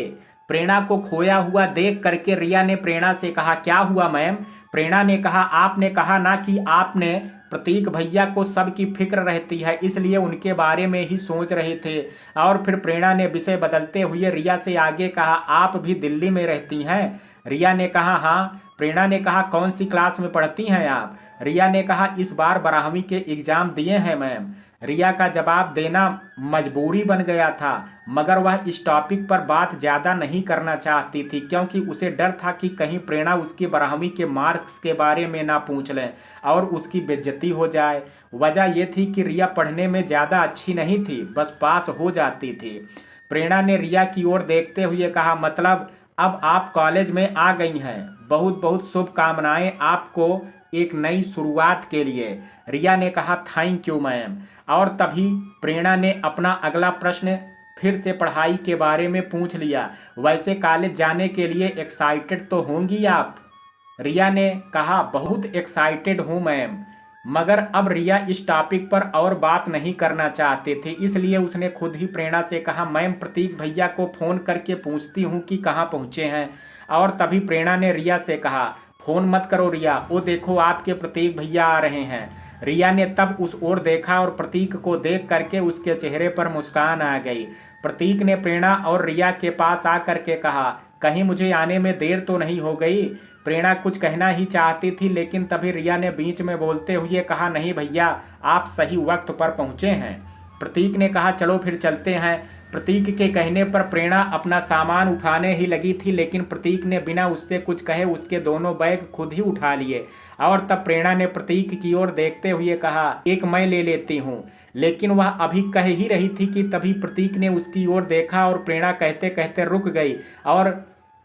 प्रेरणा को खोया हुआ देख करके रिया ने प्रेरणा से कहा, क्या हुआ मैम? प्रेरणा ने कहा, आपने कहा ना कि आपने प्रतीक भैया को सबकी फिक्र रहती है, इसलिए उनके बारे में ही सोच रहे थे। और फिर प्रेरणा ने विषय बदलते हुए रिया से आगे कहा, आप भी दिल्ली में रहती हैं? रिया ने कहा, हाँ। प्रेरणा ने कहा, कौन सी क्लास में पढ़ती हैं आप? रिया ने कहा, इस बार 12वीं के एग्जाम दिए हैं मैम। रिया का जवाब देना मजबूरी बन गया था, मगर वह इस टॉपिक पर बात ज़्यादा नहीं करना चाहती थी, क्योंकि उसे डर था कि कहीं प्रेरणा उसकी 12वीं के मार्क्स के बारे में ना पूछ लें और उसकी बेइज्जती हो जाए। वजह यह थी कि रिया पढ़ने में ज़्यादा अच्छी नहीं थी, बस पास हो जाती थी। प्रेरणा ने रिया की ओर देखते हुए कहा, मतलब अब आप कॉलेज में आ गई हैं, बहुत बहुत शुभकामनाएं आपको एक नई शुरुआत के लिए। रिया ने कहा, थैंक यू मैम। और तभी प्रेरणा ने अपना अगला प्रश्न फिर से पढ़ाई के बारे में पूछ लिया, वैसे कॉलेज जाने के लिए एक्साइटेड तो होंगी आप? रिया ने कहा, बहुत एक्साइटेड हूँ मैम। मगर अब रिया इस टॉपिक पर और बात नहीं करना चाहते थे, इसलिए उसने खुद ही प्रेरणा से कहा, मैम प्रतीक भैया को फ़ोन करके पूछती हूँ कि कहाँ पहुँचे हैं। और तभी प्रेरणा ने रिया से कहा, फ़ोन मत करो रिया, वो देखो आपके प्रतीक भैया आ रहे हैं। रिया ने तब उस ओर देखा और प्रतीक को देख करके उसके चेहरे पर मुस्कान आ गई। प्रतीक ने प्रेरणा और रिया के पास आ करके कहा, कहीं मुझे आने में देर तो नहीं हो गई? प्रेरणा कुछ कहना ही चाहती थी, लेकिन तभी रिया ने बीच में बोलते हुए कहा, नहीं भैया आप सही वक्त पर पहुँचे हैं। प्रतीक ने कहा, चलो फिर चलते हैं। प्रतीक के कहने पर प्रेरणा अपना सामान उठाने ही लगी थी, लेकिन प्रतीक ने बिना उससे कुछ कहे उसके दोनों बैग खुद ही उठा लिए। और तब प्रेरणा ने प्रतीक की ओर देखते हुए कहा, एक मैं ले लेती हूँ। लेकिन वह अभी कह ही रही थी कि तभी प्रतीक ने उसकी ओर देखा और प्रेरणा कहते कहते रुक गई और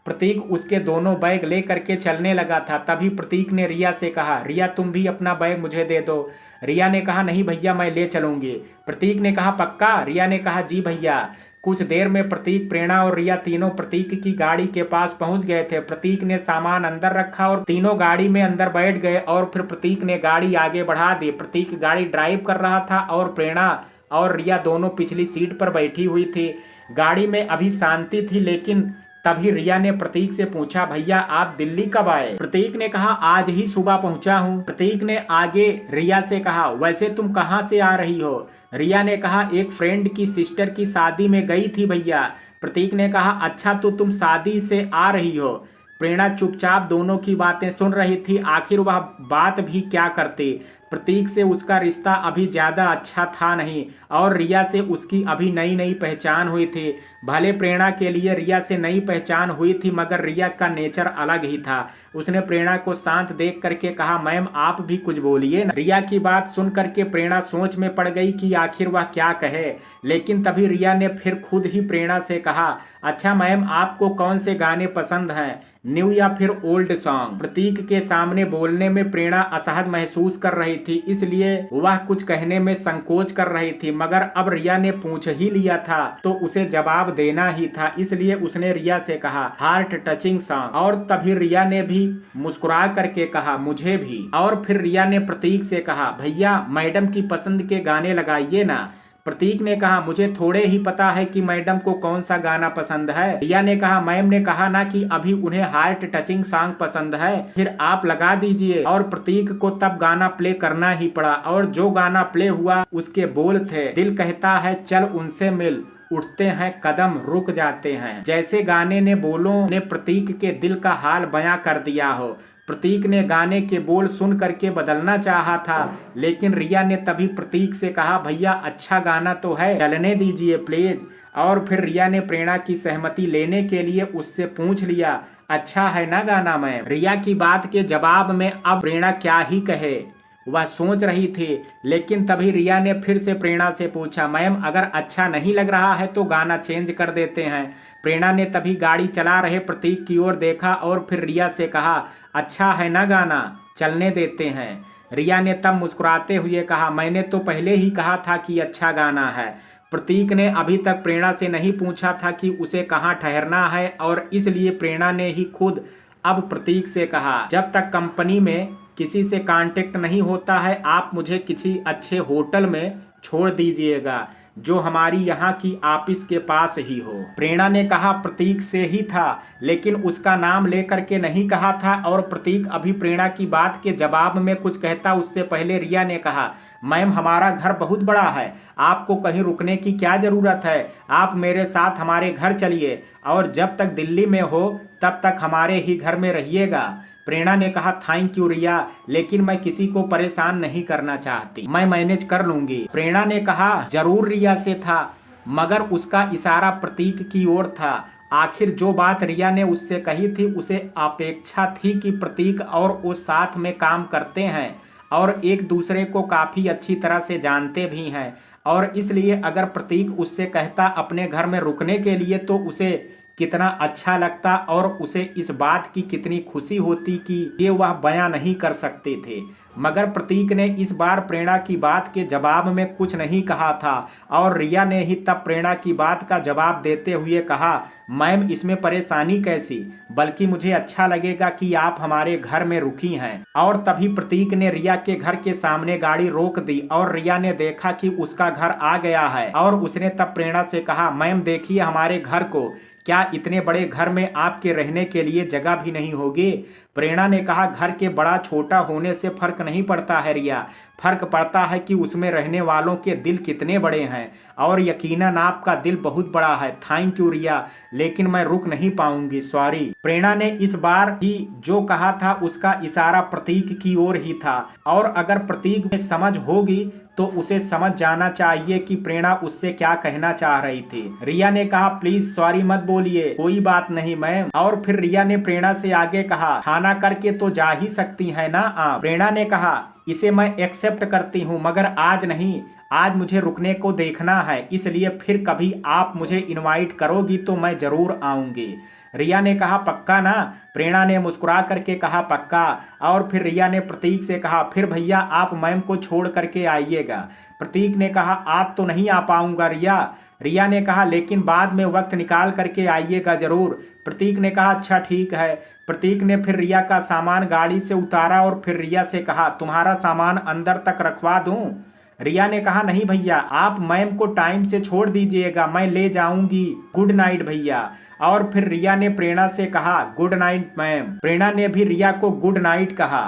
प्रतीक उसके दोनों बैग ले करके चलने लगा था। तभी प्रतीक ने रिया से कहा, रिया तुम भी अपना बैग मुझे दे दो। रिया ने कहा, नहीं भैया मैं ले चलूंगी। प्रतीक ने कहा, पक्का? रिया ने कहा, जी भैया। कुछ देर में प्रतीक, प्रेरणा और रिया तीनों प्रतीक की गाड़ी के पास पहुंच गए थे। प्रतीक ने सामान अंदर रखा और तीनों गाड़ी में अंदर बैठ गए और फिर प्रतीक ने गाड़ी आगे बढ़ा दी। प्रतीक गाड़ी ड्राइव कर रहा था और प्रेरणा और रिया दोनों पिछली सीट पर बैठी हुई थी। गाड़ी में अभी शांति थी, लेकिन तभी रिया ने प्रतीक से पूछा, भैया आप दिल्ली कब आए? प्रतीक ने कहा, आज ही सुबह पहुंचा हूं। प्रतीक ने आगे रिया से कहा, वैसे तुम कहां से आ रही हो? रिया ने कहा, एक फ्रेंड की सिस्टर की शादी में गई थी भैया। प्रतीक ने कहा, अच्छा तो तुम शादी से आ रही हो? प्रेरणा चुपचाप दोनों की बातें सुन रही थी। आखिर वह बात भी क्या करती। प्रतीक से उसका रिश्ता अभी ज़्यादा अच्छा था नहीं और रिया से उसकी अभी नई नई पहचान हुई थी। भले प्रेरणा के लिए रिया से नई पहचान हुई थी मगर रिया का नेचर अलग ही था। उसने प्रेरणा को शांत देख करके कहा, मैम आप भी कुछ बोलिए ना। रिया की बात सुन करके प्रेरणा सोच में पड़ गई कि आखिर वह क्या कहे, लेकिन तभी रिया ने फिर खुद ही प्रेरणा से कहा, अच्छा मैम आपको कौन से गाने पसंद हैं, न्यू या फिर ओल्ड सॉन्ग? प्रतीक के सामने बोलने में प्रेरणा असहज महसूस कर रही थी, इसलिए वह कुछ कहने में संकोच कर रही थी। मगर अब रिया ने पूछ ही लिया था तो उसे जवाब देना ही था, इसलिए उसने रिया से कहा, हार्ट टचिंग सॉन्ग। और तभी रिया ने भी मुस्कुरा करके कहा, मुझे भी। और फिर रिया ने प्रतीक से कहा, भैया मैडम की पसंद के गाने लगाइए ना। प्रतीक ने कहा, मुझे थोड़े ही पता है कि मैडम को कौन सा गाना पसंद है। रिया ने कहा, मैम ने कहा ना कि अभी उन्हें हार्ट टचिंग सॉन्ग पसंद है, फिर आप लगा दीजिए। और प्रतीक को तब गाना प्ले करना ही पड़ा और जो गाना प्ले हुआ उसके बोल थे, दिल कहता है चल उनसे मिल, उठते हैं कदम रुक जाते हैं। जैसे गाने ने बोलों ने प्रतीक के दिल का हाल बयां कर दिया हो। प्रतीक ने गाने के बोल सुन करके बदलना चाहा था, लेकिन रिया ने तभी प्रतीक से कहा, भैया अच्छा गाना तो है, चलने दीजिए प्लीज। और फिर रिया ने प्रेरणा की सहमति लेने के लिए उससे पूछ लिया, अच्छा है ना गाना मैम? रिया की बात के जवाब में अब प्रेरणा क्या ही कहे, वह सोच रही थी। लेकिन तभी रिया ने फिर से प्रेरणा से पूछा, मैम अगर अच्छा नहीं लग रहा है तो गाना चेंज कर देते हैं। प्रेरणा ने तभी गाड़ी चला रहे प्रतीक की ओर देखा और फिर रिया से कहा, अच्छा है ना गाना, चलने देते हैं। रिया ने तब मुस्कुराते हुए कहा, मैंने तो पहले ही कहा था कि अच्छा गाना है। प्रतीक ने अभी तक प्रेरणा से नहीं पूछा था कि उसे कहाँ ठहरना है और इसलिए प्रेरणा ने ही खुद अब प्रतीक से कहा, जब तक कंपनी में किसी से कांटेक्ट नहीं होता है आप मुझे किसी अच्छे होटल में छोड़ दीजिएगा जो हमारी यहाँ की ऑफिस के पास ही हो। प्रेरणा ने कहा, प्रतीक से ही था, लेकिन उसका नाम लेकर के नहीं कहा था। और प्रतीक अभी प्रेरणा की बात के जवाब में कुछ कहता उससे पहले रिया ने कहा, मैम हमारा घर बहुत बड़ा है, आपको कहीं रुकने की क्या ज़रूरत है, आप मेरे साथ हमारे घर चलिए और जब तक दिल्ली में हो तब तक हमारे ही घर में रहिएगा। प्रेरणा ने कहा, थैंक यू रिया, लेकिन मैं किसी को परेशान नहीं करना चाहती, मैं मैनेज कर लूंगी। प्रेरणा ने कहा, जरूर रिया से था, मगर उसका इशारा प्रतीक की ओर था। आखिर जो बात रिया ने उससे कही थी उसे अपेक्षा थी कि प्रतीक और वो साथ में काम करते हैं और एक दूसरे को काफ़ी अच्छी तरह से जानते भी हैं, और इसलिए अगर प्रतीक उससे कहता अपने घर में रुकने के लिए तो उसे कितना अच्छा लगता और उसे इस बात की कितनी खुशी होती कि ये वह बयां नहीं कर सकते थे। मगर प्रतीक ने इस बार प्रेरणा की बात के जवाब में कुछ नहीं कहा था और रिया ने ही तब प्रेरणा की बात का जवाब देते हुए कहा, मैम इसमें परेशानी कैसी, बल्कि मुझे अच्छा लगेगा कि आप हमारे घर में रुकी हैं। और तभी प्रतीक ने रिया के घर के सामने गाड़ी रोक दी और रिया ने देखा कि उसका घर आ गया है और उसने तब प्रेरणा से कहा, मैम देखिए हमारे घर को, क्या इतने बड़े घर में आपके रहने के लिए जगह भी नहीं होगी? प्रेरणा ने कहा, घर के बड़ा छोटा होने से फर्क नहीं पड़ता है रिया, फर्क पड़ता है कि उसमें रहने वालों के दिल कितने बड़े हैं और यकीनन आपका दिल बहुत बड़ा है। थैंक यू रिया, लेकिन मैं रुक नहीं पाऊंगी, सॉरी। प्रेरणा ने इस बार ही जो कहा था उसका इशारा प्रतीक की ओर ही था और अगर प्रतीक में समझ होगी तो उसे समझ जाना चाहिए कि प्रेरणा उससे क्या कहना चाह रही थी। रिया ने कहा, प्लीज सॉरी मत बोलिए, कोई बात नहीं मैम। और फिर रिया ने प्रेरणा से आगे कहा, खाना करके तो जा ही सकती है ना आप? प्रेरणा ने कहा, इसे मैं एक्सेप्ट करती हूँ मगर आज नहीं, आज मुझे रुकने को देखना है, इसलिए फिर कभी आप मुझे इनवाइट करोगी तो मैं जरूर आऊंगी। रिया ने कहा, पक्का ना? प्रेरणा ने मुस्कुरा करके कहा, पक्का। और फिर रिया ने प्रतीक से कहा, फिर भैया आप मैम को छोड़ करके आइएगा। प्रतीक ने कहा, आज तो नहीं आ पाऊंगा रिया। रिया ने कहा, लेकिन बाद में वक्त निकाल करके आइएगा जरूर। प्रतीक ने कहा, अच्छा ठीक है। प्रतीक ने फिर रिया का सामान गाड़ी से उतारा और फिर रिया से कहा, तुम्हारा सामान अंदर तक रखवा दूं? रिया ने कहा नहीं भैया, आप मैम को टाइम से छोड़ दीजिएगा, मैं ले जाऊंगी, गुड नाइट भैया। और फिर रिया ने प्रेरणा से कहा गुड नाइट मैम। प्रेरणा ने भी रिया को गुड नाइट कहा।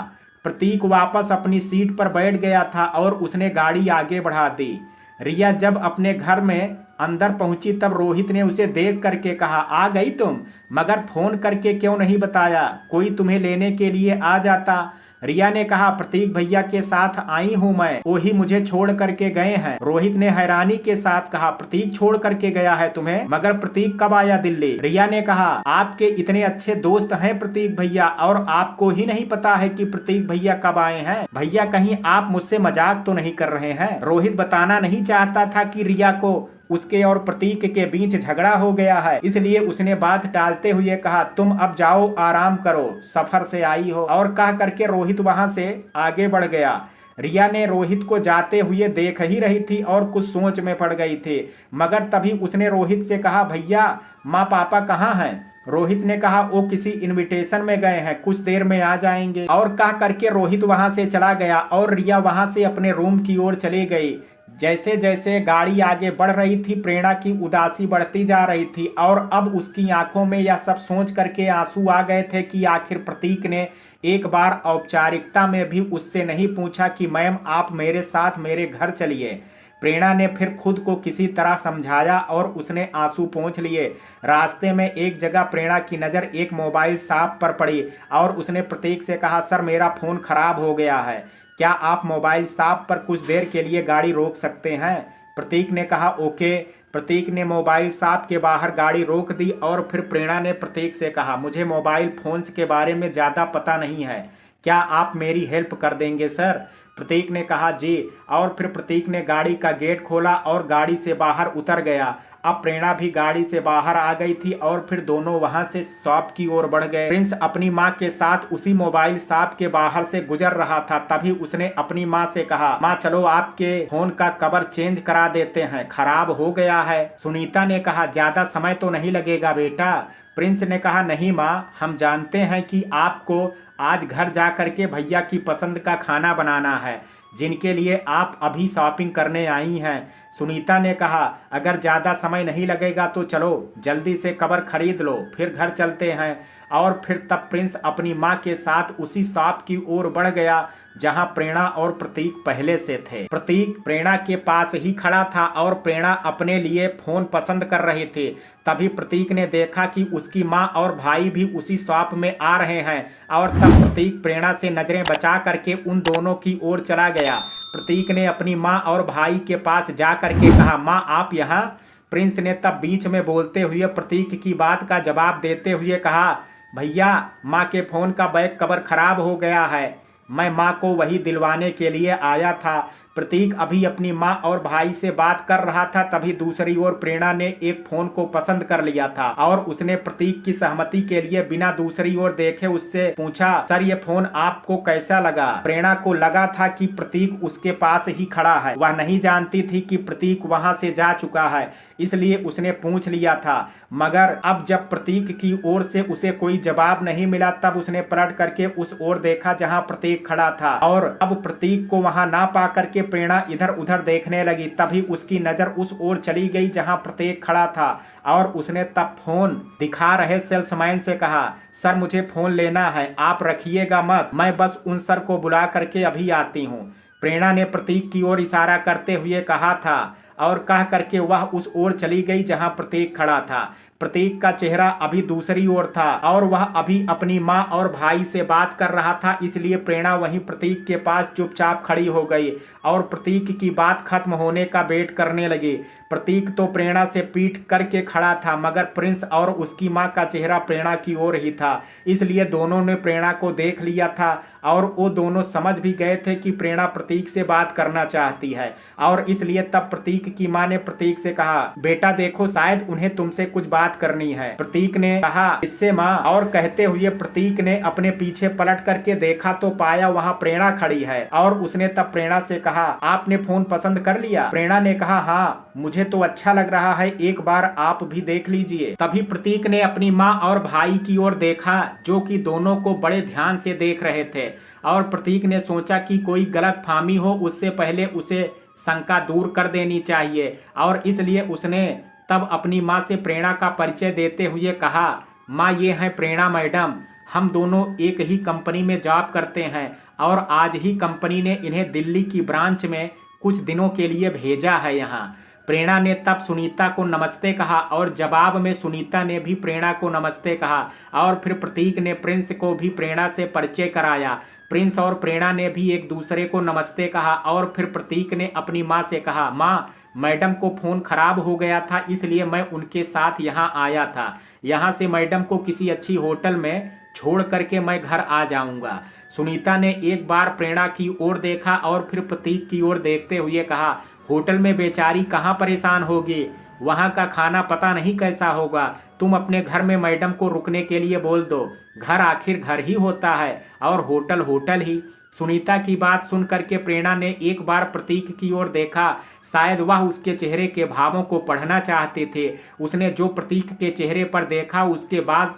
प्रतीक वापस अपनी सीट पर बैठ गया था और उसने गाड़ी आगे बढ़ा दी। रिया जब अपने घर में अंदर पहुंची तब रोहित ने उसे देख करके कहा आ गई तुम, मगर फोन करके क्यों नहीं बताया, कोई तुम्हें लेने के लिए आ जाता। रिया ने कहा प्रतीक भैया के साथ आई हूं मैं, वो ही मुझे छोड़ करके गए हैं। रोहित ने हैरानी के साथ कहा प्रतीक छोड़ करके गया है तुम्हें, मगर प्रतीक कब आया दिल्ली? रिया ने कहा आपके इतने अच्छे दोस्त हैं प्रतीक भैया और आपको ही नहीं पता है कि प्रतीक भैया कब आए हैं? भैया कहीं आप मुझसे मजाक तो नहीं कर रहे हैं? रोहित बताना नहीं चाहता था कि रिया को उसके और प्रतीक के बीच झगड़ा हो गया है, इसलिए उसने बात टालते हुए कहा तुम अब जाओ आराम करो, सफर से आई हो। और कह करके रोहित वहां से आगे बढ़ गया। रिया ने रोहित को जाते हुए देख ही रही थी और कुछ सोच में पड़ गई थी, मगर तभी उसने रोहित से कहा भैया माँ पापा कहाँ हैं? रोहित ने कहा वो किसी इनविटेशन में गए हैं, कुछ देर में आ जाएंगे। और कह करके रोहित वहां से चला गया और रिया वहां से अपने रूम की ओर चली गई। जैसे जैसे गाड़ी आगे बढ़ रही थी प्रेरणा की उदासी बढ़ती जा रही थी और अब उसकी आंखों में यह सब सोच करके आंसू आ गए थे कि आखिर प्रतीक ने एक बार औपचारिकता में भी उससे नहीं पूछा कि मैम आप मेरे साथ मेरे घर चलिए। प्रेरणा ने फिर खुद को किसी तरह समझाया और उसने आंसू पोंछ लिए। रास्ते में एक जगह प्रेरणा की नज़र एक मोबाइल शॉप पर पड़ी और उसने प्रतीक से कहा सर मेरा फ़ोन खराब हो गया है, क्या आप मोबाइल शॉप पर कुछ देर के लिए गाड़ी रोक सकते हैं? प्रतीक ने कहा ओके। प्रतीक ने मोबाइल शॉप के बाहर गाड़ी रोक दी और फिर प्रेरणा ने प्रतीक से कहा मुझे मोबाइल फोन्स के बारे में ज़्यादा पता नहीं है, क्या आप मेरी हेल्प कर देंगे सर? प्रतीक ने कहा जी। और फिर प्रतीक ने गाड़ी का गेट खोला और गाड़ी से बाहर उतर गया। अब प्रेरणा भी गाड़ी से बाहर आ गई थी और फिर दोनों वहां से शॉप की ओर बढ़ गए। प्रिंस अपनी माँ के साथ उसी मोबाइल शॉप के बाहर से गुजर रहा था, तभी उसने अपनी माँ से कहा माँ चलो आपके फोन का कवर चेंज करा देते हैं, खराब हो गया है। सुनीता ने कहा ज्यादा समय तो नहीं लगेगा बेटा। प्रिंस ने कहा नहीं माँ, हम जानते हैं कि आपको आज घर जा करके भैया की पसंद का खाना बनाना है, जिनके लिए आप अभी शॉपिंग करने आई हैं। सुनीता ने कहा अगर ज़्यादा समय नहीं लगेगा तो चलो जल्दी से कवर खरीद लो, फिर घर चलते हैं। और फिर तब प्रिंस अपनी माँ के साथ उसी शॉप की ओर बढ़ गया जहां प्रेरणा और प्रतीक पहले से थे। प्रतीक प्रेरणा के पास ही खड़ा था और प्रेरणा अपने लिए फोन पसंद कर रही थी। तभी प्रतीक ने देखा कि उसकी माँ और भाई भी उसी शॉप में आ रहे हैं और तब प्रतीक प्रेरणा से नजरें बचा करके उन दोनों की ओर चला गया। प्रतीक ने अपनी माँ और भाई के पास जा करके कहा माँ आप यहाँ? प्रिंस ने तब बीच में बोलते हुए प्रतीक की बात का जवाब देते हुए कहा भैया माँ के फोन का बैक कवर खराब हो गया है, मैं माँ को वही दिलवाने के लिए आया था। प्रतीक अभी अपनी माँ और भाई से बात कर रहा था, तभी दूसरी ओर प्रेरणा ने एक फोन को पसंद कर लिया था और उसने प्रतीक की सहमति के लिए बिना दूसरी ओर देखे उससे पूछा सर ये फोन आपको कैसा लगा? प्रेरणा को लगा था कि प्रतीक उसके पास ही खड़ा है, वह नहीं जानती थी कि प्रतीक वहां से जा चुका है, इसलिए उसने पूछ लिया था। मगर अब जब प्रतीक की ओर से उसे कोई जवाब नहीं मिला तब उसने पलट करके उस ओर देखा जहाँ प्रतीक खड़ा था और अब प्रतीक को वहां ना पा करके प्रेरणा इधर उधर देखने लगी। तभी उसकी नजर उस ओर चली गई जहां प्रतीक खड़ा था और उसने तब फोन दिखा रहे सेल्समैन से कहा सर मुझे फोन लेना है, आप रखिएगा मत, मैं बस उन सर को बुला करके अभी आती हूँ। प्रेरणा ने प्रतीक की ओर इशारा करते हुए कहा था और कह करके वह उस ओर चली गई जहां प्रतीक खड़ा था। प्रतीक का चेहरा अभी दूसरी ओर था और वह अभी अपनी माँ और भाई से बात कर रहा था, इसलिए प्रेरणा वहीं प्रतीक के पास चुपचाप खड़ी हो गई और प्रतीक की बात खत्म होने का वेट करने लगी। प्रतीक तो प्रेरणा से पीठ करके खड़ा था, मगर प्रिंस और उसकी माँ का चेहरा प्रेरणा की ओर ही था, इसलिए दोनों ने प्रेरणा को देख लिया था और वो दोनों समझ भी गए थे कि प्रेरणा प्रतीक से बात करना चाहती है। और इसलिए तब प्रतीक की माँ ने प्रतीक से कहा बेटा देखो शायद उन्हें तुमसे कुछ बात करनी है। प्रतीक ने कहा इससे माँ, और कहते हुए प्रतीक ने अपने पीछे पलट करके देखा तो पाया वहाँ प्रेरणा खड़ी है और उसने तब प्रेरणा से कहा आपने फोन पसंद कर लिया? प्रेरणा ने कहा हाँ मुझे तो अच्छा लग रहा है, एक बार आप भी देख लीजिए। तभी प्रतीक ने अपनी माँ और भाई की ओर देखा जो कि दोनों को बड़े ध्यान से देख रहे थे और प्रतीक ने सोचा कि कोई गलतफहमी हो उससे पहले उसे शंका दूर कर देनी चाहिए। और इसलिए उसने तब अपनी माँ से प्रेरणा का परिचय देते हुए कहा, माँ ये हैं प्रेरणा मैडम, हम दोनों एक ही कंपनी में जॉब करते हैं और आज ही कंपनी ने इन्हें दिल्ली की ब्रांच में कुछ दिनों के लिए भेजा है यहाँ। प्रेरणा ने तब सुनीता को नमस्ते कहा और जवाब में सुनीता ने भी प्रेरणा को नमस्ते कहा और फिर प्रतीक ने प्रिंस को भी प्रेरणा से परिचय कराया। प्रिंस और प्रेरणा ने भी एक दूसरे को नमस्ते कहा और फिर प्रतीक ने अपनी माँ से कहा, माँ मैडम को फ़ोन खराब हो गया था इसलिए मैं उनके साथ यहाँ आया था। यहाँ से मैडम को किसी अच्छी होटल में छोड़ करके मैं घर आ जाऊंगा। सुनीता ने एक बार प्रेरणा की ओर देखा और फिर प्रतीक की ओर देखते हुए कहा, होटल में बेचारी कहाँ परेशान होगी, वहाँ का खाना पता नहीं कैसा होगा। तुम अपने घर में मैडम को रुकने के लिए बोल दो, घर आखिर घर ही होता है और होटल होटल ही। सुनीता की बात सुन करके प्रेरणा ने एक बार प्रतीक की ओर देखा, शायद वह उसके चेहरे के भावों को पढ़ना चाहते थे। उसने जो प्रतीक के चेहरे पर देखा उसके बाद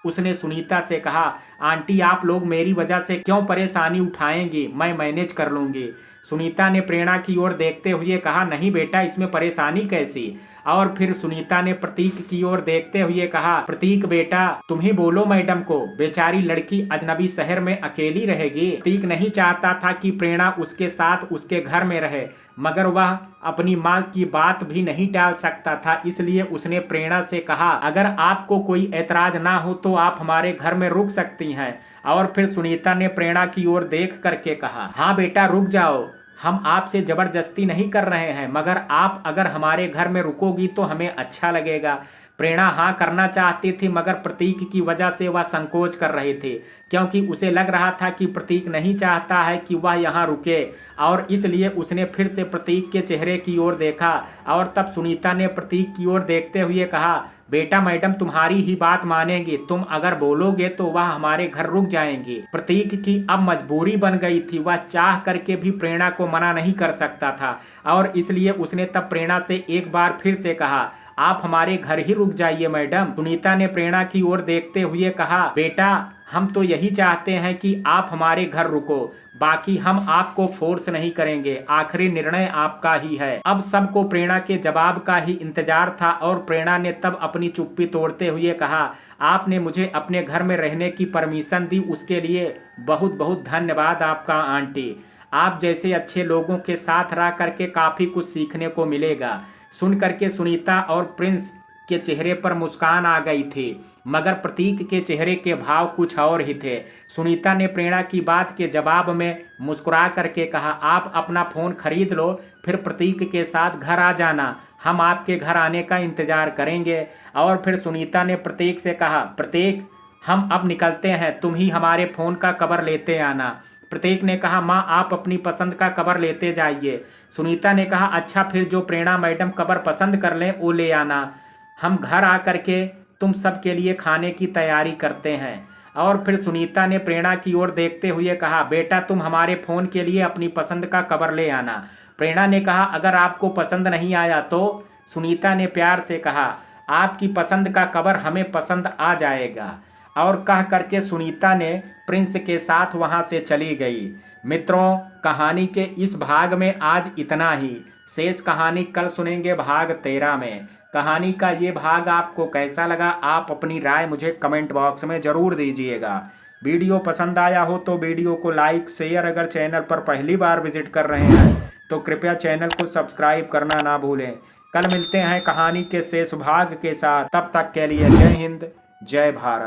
उसने सुनीता से कहा, आंटी आप लोग मेरी वजह से क्यों परेशानी उठाएंगी, मैं मैनेज कर लूँगी। सुनीता ने प्रेरणा की ओर देखते हुए कहा, नहीं बेटा इसमें परेशानी कैसी। और फिर सुनीता ने प्रतीक की ओर देखते हुए कहा, प्रतीक बेटा तुम ही बोलो मैडम को, बेचारी लड़की अजनबी शहर में अकेली रहेगी। प्रतीक नहीं चाहता था कि प्रेरणा उसके साथ उसके घर में रहे, मगर वह अपनी माँ की बात भी नहीं टाल सकता था, इसलिए उसने प्रेरणा से कहा, अगर आपको कोई ऐतराज ना हो तो आप हमारे घर में रुक सकती हैं। और फिर सुनीता ने प्रेरणा की ओर देख करके कहा, हाँ बेटा रुक जाओ, हम आपसे जबरदस्ती नहीं कर रहे हैं, मगर आप अगर हमारे घर में रुकोगी तो हमें अच्छा लगेगा। प्रेरणा हाँ करना चाहती थी मगर प्रतीक की वजह से वह संकोच कर रही थी, क्योंकि उसे लग रहा था कि प्रतीक नहीं चाहता है कि वह यहाँ रुके। और इसलिए उसने फिर से प्रतीक के चेहरे की ओर देखा और तब सुनीता ने प्रतीक की ओर देखते हुए कहा, बेटा मैडम तुम्हारी ही बात मानेंगी, तुम अगर बोलोगे तो वह हमारे घर रुक जाएंगी। प्रतीक की अब मजबूरी बन गई थी, वह चाह करके भी प्रेरणा को मना नहीं कर सकता था और इसलिए उसने तब प्रेरणा से एक बार फिर से कहा, आप हमारे घर ही रुक जाइए मैडम। सुनीता ने प्रेरणा की ओर देखते हुए कहा, बेटा हम तो यही चाहते हैं कि आप हमारे घर रुको, बाकी हम आपको फोर्स नहीं करेंगे, आखिरी निर्णय आपका ही है। अब सबको प्रेरणा के जवाब का ही इंतजार था और प्रेरणा ने तब अपनी चुप्पी तोड़ते हुए कहा, आपने मुझे अपने घर में रहने की परमिशन दी, उसके लिए बहुत बहुत धन्यवाद आपका आंटी। आप जैसे अच्छे लोगों के साथ रह करके काफ़ी कुछ सीखने को मिलेगा। सुन करके सुनीता और प्रिंस के चेहरे पर मुस्कान आ गई थी, मगर प्रतीक के चेहरे के भाव कुछ और ही थे। सुनीता ने प्रेरणा की बात के जवाब में मुस्कुरा करके कहा, आप अपना फ़ोन खरीद लो, फिर प्रतीक के साथ घर आ जाना, हम आपके घर आने का इंतज़ार करेंगे। और फिर सुनीता ने प्रतीक से कहा, प्रतीक हम अब निकलते हैं, तुम ही हमारे फ़ोन का कवर लेते आना। प्रतीक ने कहा, माँ आप अपनी पसंद का कवर लेते जाइए। सुनीता ने कहा, अच्छा फिर जो प्रेरणा मैडम कवर पसंद कर लें वो ले आना, हम घर आ करके तुम सब के लिए खाने की तैयारी करते हैं। और फिर सुनीता ने प्रेरणा की ओर देखते हुए कहा, बेटा तुम हमारे फ़ोन के लिए अपनी पसंद का कवर ले आना। प्रेरणा ने कहा, अगर आपको पसंद नहीं आया तो? सुनीता ने प्यार से कहा, आपकी पसंद का कवर हमें पसंद आ जाएगा। और कह करके सुनीता ने प्रिंस के साथ वहां से चली गई। मित्रों कहानी के इस भाग में आज इतना ही, शेष कहानी कल सुनेंगे भाग 13 में। कहानी का ये भाग आपको कैसा लगा, आप अपनी राय मुझे कमेंट बॉक्स में ज़रूर दीजिएगा। वीडियो पसंद आया हो तो वीडियो को लाइक शेयर, अगर चैनल पर पहली बार विजिट कर रहे हैं तो कृपया चैनल को सब्सक्राइब करना ना भूलें। कल मिलते हैं कहानी के शेष भाग के साथ, तब तक के लिए जय हिंद जय भारत।